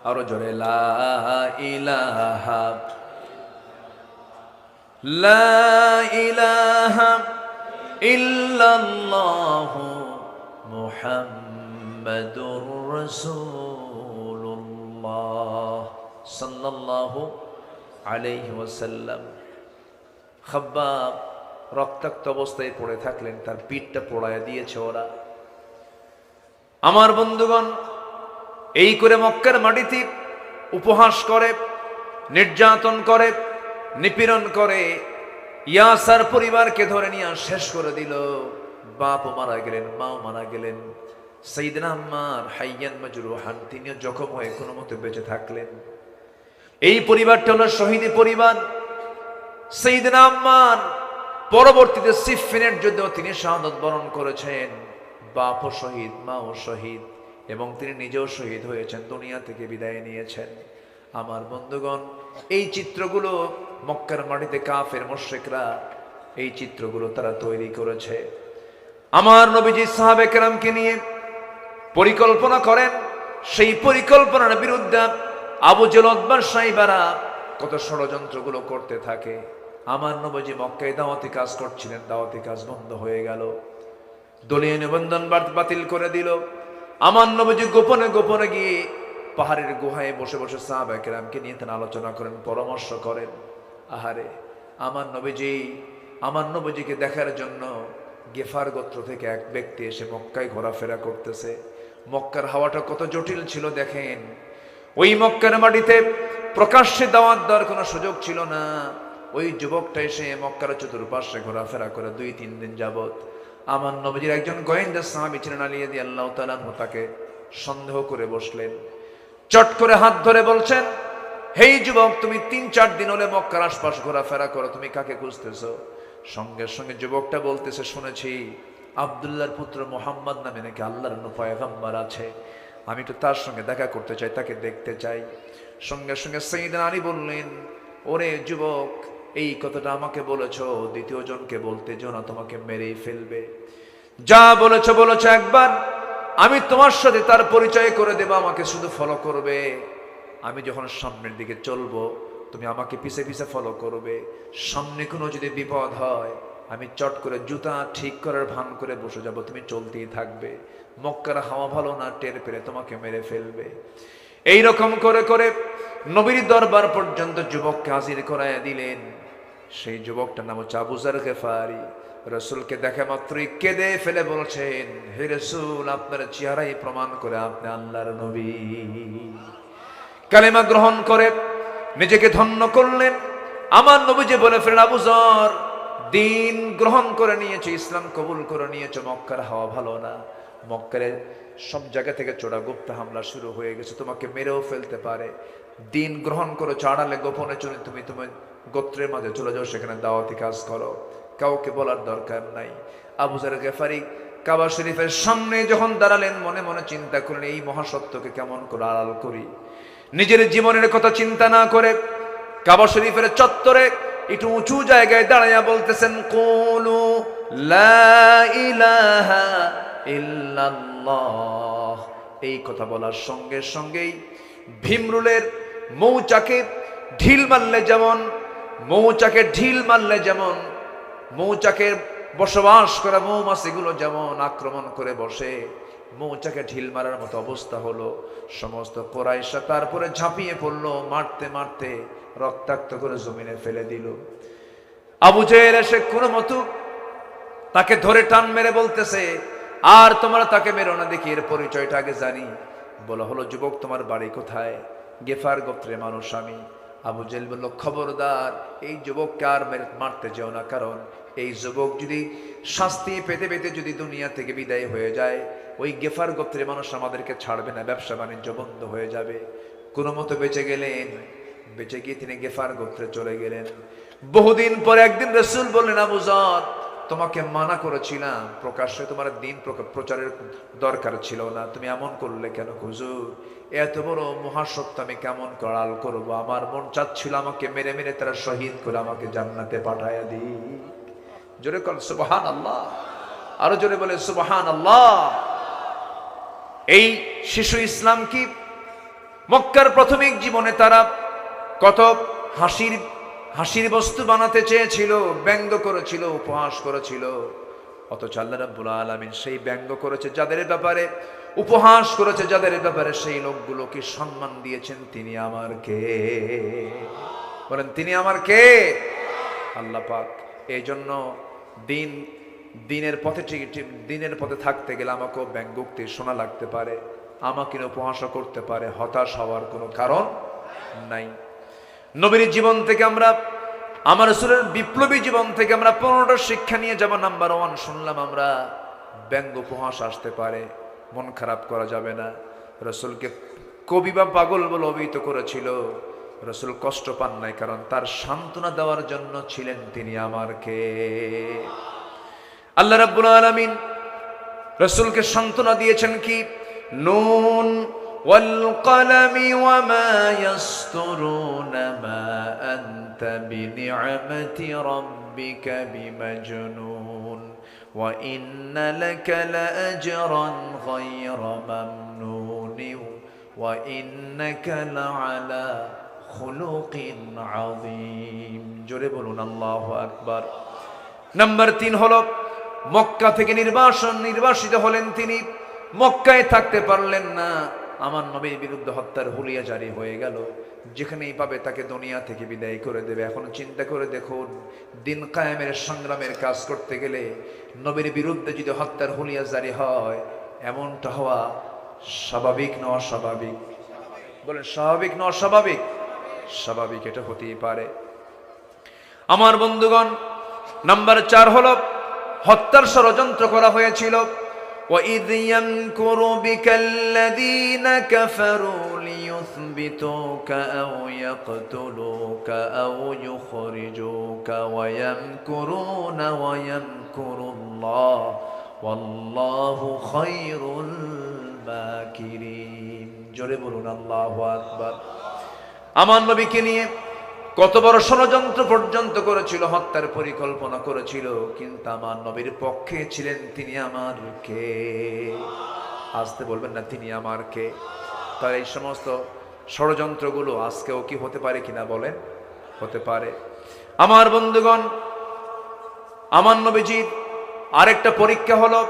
আরো জোরে লা ইলাহা, লা ইলাহা ইল্লাল্লাহু মুহাম্মাদুর রাসূলুল্লাহ সাল্লাল্লাহু আলাইহি ওয়াসাল্লাম। খাব্বাব রক্তাক্ত অবস্থায় পড়ে থাকলেন, তার পিঠটা পোড়ায় দিয়েছে ওরা। আমার বন্ধুগণ, এই করে মক্কার মাটিতে উপহাস করে, নির্যাতন করে, নিপীড়ন করে, ইয়াসার পরিবারকে ধরে নিয়ে শেষ করে দিল। বাপও মারা গেলেন, মাও মারা গেলেন। সাইয়েদনা আম্মার হাইয়ান মাজরুহান, তিনিও জখম হয়ে কোনো মতে বেঁচে থাকলেন। এই পরিবারটা হলো শহীদি পরিবার। সাইয়েদনা আম্মার পরবর্তীতে সিফফিনের যুদ্ধে তিনি শাহাদাত বরণ করেছেন। বাপও শহীদ, মাও শহীদ, এবং তিনি নিজেও শহীদ হয়েছেন, দুনিয়া থেকে বিদায় নিয়েছেন। আমার বন্ধুগণ, এই চিত্রগুলো মক্কার মাটিতে কাফের মুশরিকরা এই চিত্রগুলো তারা তৈরি করেছে। আমার নবীজি সাহাবে কেরামকে নিয়ে পরিকল্পনা করেন, সেই পরিকল্পনার বিরুদ্ধে আবু জেল, উতবা, সাইবারা কত ষড়যন্ত্রগুলো করতে থাকে। আমার নবীজি মক্কায় দাওয়াতি কাজ করছিলেন, দাওয়াতি কাজ বন্ধ হয়ে গেল, দলীয় নিবন্ধন বাতিল করে দিল। আমার নবীজি গোপনে গোপনে গিয়ে পাহাড়ের গুহায় বসে বসে সাহাবা কেরামকে নিয়ে তিনি আলোচনা করেন, পরামর্শ করেন। আহারে, আমার নবীজিকে দেখার জন্য গেফার গোত্র থেকে এক ব্যক্তি এসে মক্কায় ঘোরাফেরা করতেছে। মক্কার হাওয়াটা কত জটিল ছিল দেখেন। ওই মক্কার মাটিতে প্রকাশ্যে দাওয়াত দেওয়ার কোনো সুযোগ ছিল না। ওই যুবকটা এসে মক্কার চতুর্পাশে ঘোরাফেরা করে 2-3 দিন যাবত। আমার নবীজির একজন গোয়েন্দা সাহাবী ছিলেন আলী রাদিয়াল্লাহু তাআলা আনহু, তাকে সন্দেহ করে বসলেন। চট করে হাত ধরে বলছেন, হেই যুবক, তুমি 3-4 দিন হলে মক্কার আশপাশ ঘোরাফেরা করো, তুমি কাকে খুঁজতেছো? সঙ্গে সঙ্গে যুবকটা বলতেছে, শুনেছি আব্দুল্লাহর পুত্র মুহাম্মদ নামে নাকি আল্লাহর পয়গম্বর আছে, আমি তো তার সঙ্গে দেখা করতে চাই, তাকে দেখতে চাই। সঙ্গে সঙ্গে সাইয়েদনা আলী বললেন, ওরে যুবক, এই কথাটা আমাকে বলেছ, দ্বিতীয় জনকে বলতে যেও না, তোমাকে মেরেই ফেলবে। যা বলেছ একবার, আমি তোমার সাথে তার পরিচয় করে দেব, আমাকে শুধু ফলো করবে। আমি যখন সামনের দিকে চলবো, তুমি আমাকে পিছে পিছে ফলো করবে। সামনে কোনো যদি বিপদ হয়, আমি চট করে জুতা ঠিক করার ভান করে বসে যাব, তুমি চলতেই থাকবে। মক্কার হাওয়া ভালো না, টের পেলে তোমাকে মেরে ফেলবে। এই রকম করে করে নবীর দরবার পর্যন্ত যুবককে হাজির করাইয়া দিলেন। সেই যুবকটার নাম হচ্ছে আবু যার গিফারি। রসুলকে দেখা মাত্রই কেঁদে ফেলে বলছেন, হে রসুল, আপনার চেহারাই প্রমাণ করে আপনি আল্লাহর নবী। কালেমা গ্রহণ করে নিজেকে ধন্য করলেন। আমার নবীজি বলে ফেলেন, আবু যর, দিন গ্রহণ করে নিয়েছে, ইসলাম কবুল করে নিয়েছে, মক্কার হাওয়া ভালো না, মক্কার সব জায়গা থেকে চোরা গুপ্ত হামলা শুরু হয়ে গেছে, তোমাকে মেরেও ফেলতে পারে। দিন গ্রহণ করে চাড়ালে গোপনে চলে তুমি তোমার গোত্রের মাঝে চলে যাও, সেখানে দাওয়াতি কাজ করো, কাউকে বলার দরকার নাই। আবু যার গিফারি কাবা শরীফের সামনে যখন দাঁড়ালেন, মনে মনে চিন্তা করলেন, এই মহাসত্যকে কেমন করে আড়াল করি। নিজের জীবনের কথা চিন্তা না করে কাবা শরীফের চত্বরে একটু উঁচু জায়গায় দাঁড়াইয়া বলতেছেন, কুলু লা ইলাহা ইল্লাল্লাহ। এই কথা বলার সঙ্গে সঙ্গেই ভীমরুলের মৌচাকে ঢিল মারলে যেমন মৌচাকের বসবাস করা মৌমাছিগুলো যেমন আক্রমণ করে বসে, মৌচাকে ঢিল মারার মতো অবস্থা হলো। সমস্ত কুরাইশরা তারপরে ঝাঁপিয়ে পড়লো, মারতে মারতে রক্তাক্ত করে জমিনে ফেলে দিল। আবু জেহেল এসে কোনো মতো তাকে ধরে টান মেরে বলতেছে, আর তোমরা তাকে মেরো না, দেখি এর পরিচয়টা আগে জানি। বলা হলো, যুবক, তোমার বাড়ি কোথায়? গেফার গোত্রের মানুষ আমি। আবু জেহেল বলল, খবরদার এই যুবককে আর মারতে যেও না, কারণ এই যুবক যদি শাস্তি পেতে পেতে যদি দুনিয়া থেকে বিদায় হয়ে যায়, ওই গেফার গোত্রের মানুষ আমাদেরকে ছাড়বে না, ব্যবসা বাণিজ্য বন্ধ হয়ে যাবে। কোনো মতো বেঁচে গেলেন, বেঁচে গিয়ে তিনি গেফার গোত্রে চলে গেলেন। বহুদিন পরে একদিন রাসূল বললেন, আবু যর, তোমাকে মানা করেছিলাম, প্রকাশ্যে তোমার দিন প্রচারের দরকার ছিল না, তুমি এমন করলে কেন? হুজুর, এত বড় মহাসত্য আমি কেমন করাল করবো? আমার মন চাচ্ছিল আমাকে মেরে মেরে তারা শহীদ করে আমাকে জান্নাতে পাঠায়া দিই। জোরে কর সুবহানাল্লাহ, আরো জোরে বলে সুবহানাল্লাহ। এই শিশু ইসলাম কি মক্কার প্রাথমিক জীবনে তারা কত হাসির বস্তু বানাতে চেয়েছিল, ব্যঙ্গ করেছিল, উপহাস করেছিল, অথচ আল্লাহ রাব্বুল আলামিন সেই ব্যঙ্গ করেছে যাদের ব্যাপারে, উপহাস করেছে যাদের ব্যাপারে, সেই লোকগুলোকে সম্মান দিয়েছেন। তিনি আমার কে? বলেন, তিনি আমার কে? আল্লাহ পাক। এই জন্য দিনের পথে থাকতে গেলে আমাকেও ব্যঙ্গোক্তি শোনা লাগতে পারে, আমাকে উপহাসও করতে পারে, হতাশ হওয়ার কোনো কারণ নাই। নবীর জীবন থেকে আমরা, আমার রাসূলের বিপ্লবী জীবন থেকে আমরা 15টা শিক্ষা নিয়ে যাব। নাম্বার 1, শুনলাম আমরা ব্যঙ্গ উপহাস আসতে পারে, মন খারাপ করা যাবে না। রাসূলকে কবি বা পাগল বলে অভিহিত করেছিল, রাসূল কষ্ট পান নাই, কারণ তার সান্ত্বনা দেওয়ার জন্য ছিলেন তিনি আমার কে? আল্লাহ রাব্বুল আলামিন রাসূলকে সান্ত্বনা দিয়েছেন কি? নুন ওয়াল কলামি ওয়া মা ইয়াসতুরুনা মা আনতা বিনি'মাতি রাব্বিকা বিমাজনুন ওয়া ইন্না লাকা লাআজরান গায়রা মামনুন ওয়া ইন্নাকা লাআলা খুলুকিন আযীম। জোরে বলুন আল্লাহু আকবার। নাম্বার 3 হলো মক্কা থেকে নির্বাসিত হলেন তিনি, মক্কায় থাকতে পারলেন না। আমার নবীর বিরুদ্ধে হত্যার হুলিয়া জারি হয়ে গেল, যেখানেই পাবে তাকে দুনিয়া থেকে বিদায় করে দেবে। এখন চিন্তা করে দেখুন, দিন কায়েমের সংগ্রামের কাজ করতে গেলে নবীর বিরুদ্ধে যদি হত্যার হুলিয়া জারি হয়, এমনটা হওয়া স্বাভাবিক না অস্বাভাবিক? বলেন, স্বাভাবিক না অস্বাভাবিক? স্বাভাবিক, এটা হতেই পারে। আমার বন্ধুগণ, নাম্বার 4 হলো হত্যার ষড়যন্ত্র করা হয়েছিল। وَإِذْ يَمْكُرُ بِكَ الَّذِينَ كَفَرُوا لِيُثْبِتُوكَ أَوْ يَقْتُلُوكَ أَوْ يُخْرِجُوكَ وَيَمْكُرُونَ وَيَمْكُرُ اللَّهُ وَاللَّهُ خَيْرُ الْمَاكِرِينَ। জোরে বলুন আল্লাহু আকবার। আমার নবীকে নিয়ে কত বড় ষড়যন্ত্র পর্যন্ত করেছিল, হত্যার পরিকল্পনা করেছিল, কিন্তু আমার নবীর পক্ষে ছিলেন তিনি আমার কে? আসতে বলবেন না, তিনি আমার কে? তার এই সমস্ত ষড়যন্ত্রগুলো আজকেও কি হতে পারে কিনা বলেন? হতে পারে। আমার বন্ধুগণ, আমার নবীজির আরেকটা পরীক্ষা হলো,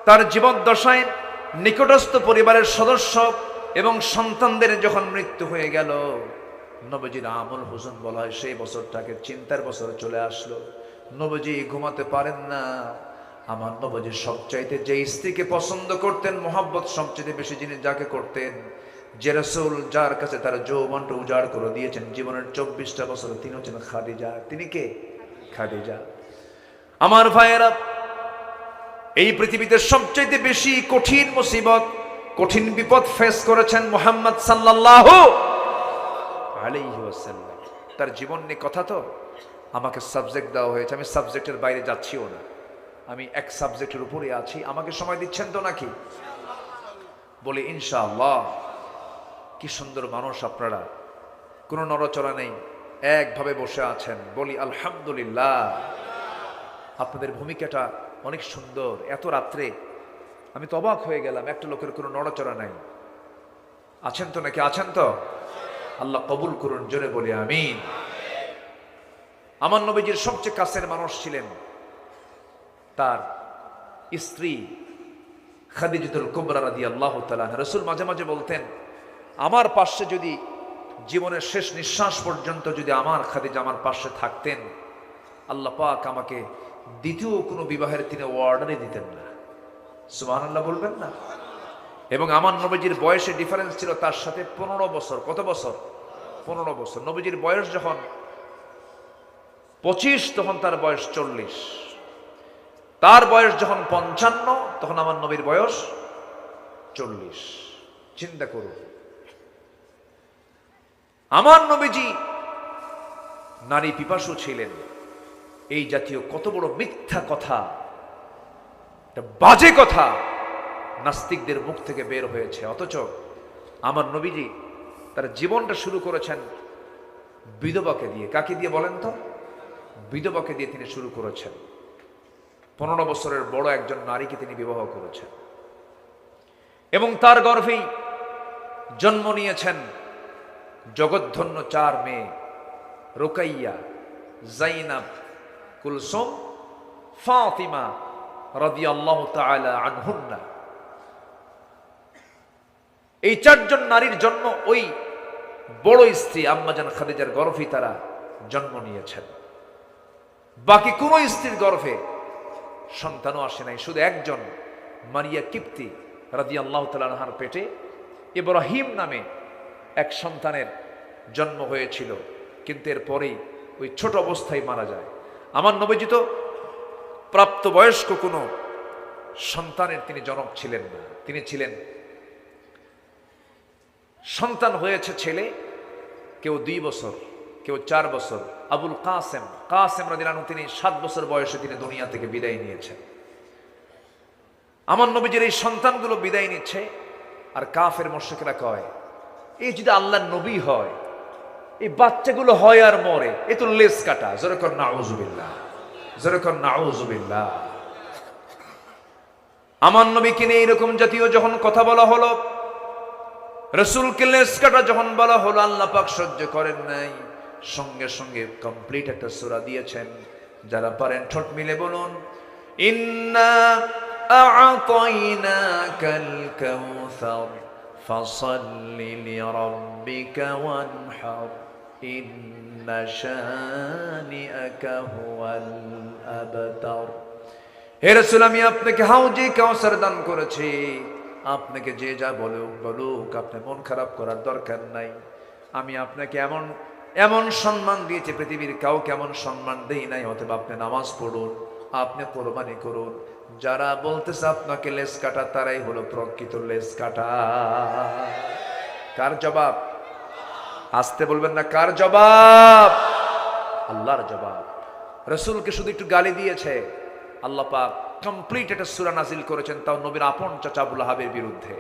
তার জীবদ্দশায় নিকটস্থ পরিবারের সদস্য এবং সন্তানদের যখন মৃত্যু হয়ে গেল, নবীজির আমল হুজুন বলা হয়, সেই বছরটাকে চিন্তার বছর চলে আসলো। নবীজি ঘুমাতে পারেন না। আমার নবীজি সবচাইতে যে স্ত্রীকে পছন্দ করতেন, মোহাব্বত সবচেয়ে বেশি যিনি যাকে করতেন, যে রাসূল যার কাছে তার যৌবনটা উজাড় করে দিয়েছেন, জীবনের 24টা বছর, তিনি হচ্ছেন খাদিজা। তিনি কে? খাদিজা। আমার ভাইয়েরা, এই পৃথিবীতে সবচাইতে বেশি কঠিন মুসিবত, কঠিন বিপদ ফেস করেছেন মুহাম্মদ সাল্লাল্লাহু আলাইহি ওয়াসাল্লাম। তার জীবন নিয়ে কথা তো, আমাকে সাবজেক্ট দেওয়া হয়েছে, আমি সাবজেক্টের বাইরে যাচ্ছিও না, আমি এক সাবজেক্টের উপরে আছি। আমাকে সময় দিচ্ছেন তো নাকি? বলি ইনশাআল্লাহ। কি সুন্দর মানুষ আপনারা, কোনো নড়াচড়া নেই, একভাবে বসে আছেন। বলি আলহামদুলিল্লাহ। আপনাদের ভূমিকাটা অনেক সুন্দর। এত রাত্রে আমি তো অবাক হয়ে গেলাম, একটা লোকের কোনো নড়াচড়া নাই। আছেন তো নাকি? আছেন তো? আল্লাহ কবুল করুন, জোরে বলি আমিন। আমার নবীজির সবচেয়ে কাছের মানুষ ছিলেন তার স্ত্রী খাদিজাতুল কুবরা রাদিয়াল্লাহু তাআলা। রাসূল মাঝে মাঝে বলতেন, আমার পাশে যদি জীবনের শেষ নিঃশ্বাস পর্যন্ত যদি আমার খাদিজা আমার পাশে থাকতেন, আল্লাহ পাক আমাকে দ্বিতীয় কোনো বিবাহের তিনি অর্ডারই দিতেন না। সুবহানাল্লাহ বলবেন না? এবং আমার নবীজির বয়সে ডিফারেন্স ছিল তার সাথে 15 বছর। কত বছর? 15 বছর। নবীজির বয়স যখন 25 তখন তার বয়স 40, তার বয়স যখন 55 তখন আমার নবীর বয়স 40। চিন্তা করুন, আমার নবীজি নারী পিপাসু ছিলেন। এই জাতীয় কত বড় মিথ্যা কথা, বাজে কথা নাস্তিকদের মুখ থেকে বের হয়েছে। অথচ আমার নবীজি তার জীবনটা শুরু করেছেন বিধবাকে দিয়ে। কাকে দিয়ে বলেন তো? বিধবাকে দিয়ে তিনি শুরু করেছেন। 15 বছরের বড় একজন নারীকে তিনি বিবাহ করেছেন এবং তার গর্ভেই জন্ম নিয়েছেন জগৎধন্য 4 মেয়ে, রুকাইয়া, জাইনাব, কুলসুম, ফাতিমা রাদিয়াল্লাহু তাআলা আনহুন্না। এই 4 জন নারীর জন্ম ওই বড় স্ত্রী আম্মাজান খাদিজার গর্ভে তারা জন্ম নিয়েছেন। বাকি কোন স্ত্রীর গর্ভে সন্তানও আসে নাই। শুধু একজন মারিয়া কিপ্তি রাদিয়াল্লাহু তাআলা আনহার পেটে ইব্রাহিম নামে এক সন্তানের জন্ম হয়েছিল, কিন্তু এরপরেই ওই ছোট অবস্থায় মারা যায়। আমার নবীজি তো প্রাপ্তবয়স্ক কোনো সন্তানের তিনি জনক ছিলেন না। তিনি ছিলেন, সন্তান হয়েছে ছেলে, কেউ 2 বছর, কেউ 4 বছর। আবুল কাসেম রাদিয়াল্লাহু আনহু তিনি 7 বছর বয়সে তিনি দুনিয়া থেকে বিদায় নিয়েছেন। আমার নবীজির এই সন্তানগুলো বিদায় নিচ্ছে, আর কাফের মুশরিকরা কয় এই যদি আল্লাহর নবী হয়, এই বাচ্চাগুলো হয় আর মরে, এ তো লেজ কাটা। জোরে কর নাউযুবিল্লাহ, জোরে কর নাউযুবিল্লাহ। আমার নবীকে নিয়ে এরকম জাতীয় যখন কথা বলা হলো, রাসূলকে লেজ কাটা যখন বলা হলো, আল্লাহ পাক সহ্য করেন নাই, সঙ্গে সঙ্গে কমপ্লিট একটা সূরা দিয়েছেন। যারা পারেন ঠোঁট মিলে বলুন, ইন্না আ'তাইনাকাল কাউসার ফাসাল্লি লিরাব্বিকা ওয়ানহার ইন্না শানিআকা হুয়াল আবতার। হে রাসূল, আমি আপনাকে হাউজে কাউসার দান করেছি, আপনাকে যে যা বলুক আপনি মন খারাপ করার দরকার নাই। আমি আপনাকে এমন সম্মান দিয়েছি, পৃথিবীর কাউকে এমন সম্মান দেই নাই। অতএব আপনি নামাজ পড়ুন, আপনি কোরবানি করুন। যারা বলতেছে আপনাকে লেজ কাটা, তারাই হলো প্রকৃত লেজ কাটা। কার জবাব? আসতে বলবেন না, কার জবাব? আল্লাহর জবাব। রাসূলকে শুধু একটু গালি দিয়েছে, আল্লাহ পাক কমপ্লিট একটা সূরা নাজিল করেছেন, তাও নবীর আপন চাচা আবু লাহাবের বিরুদ্ধে।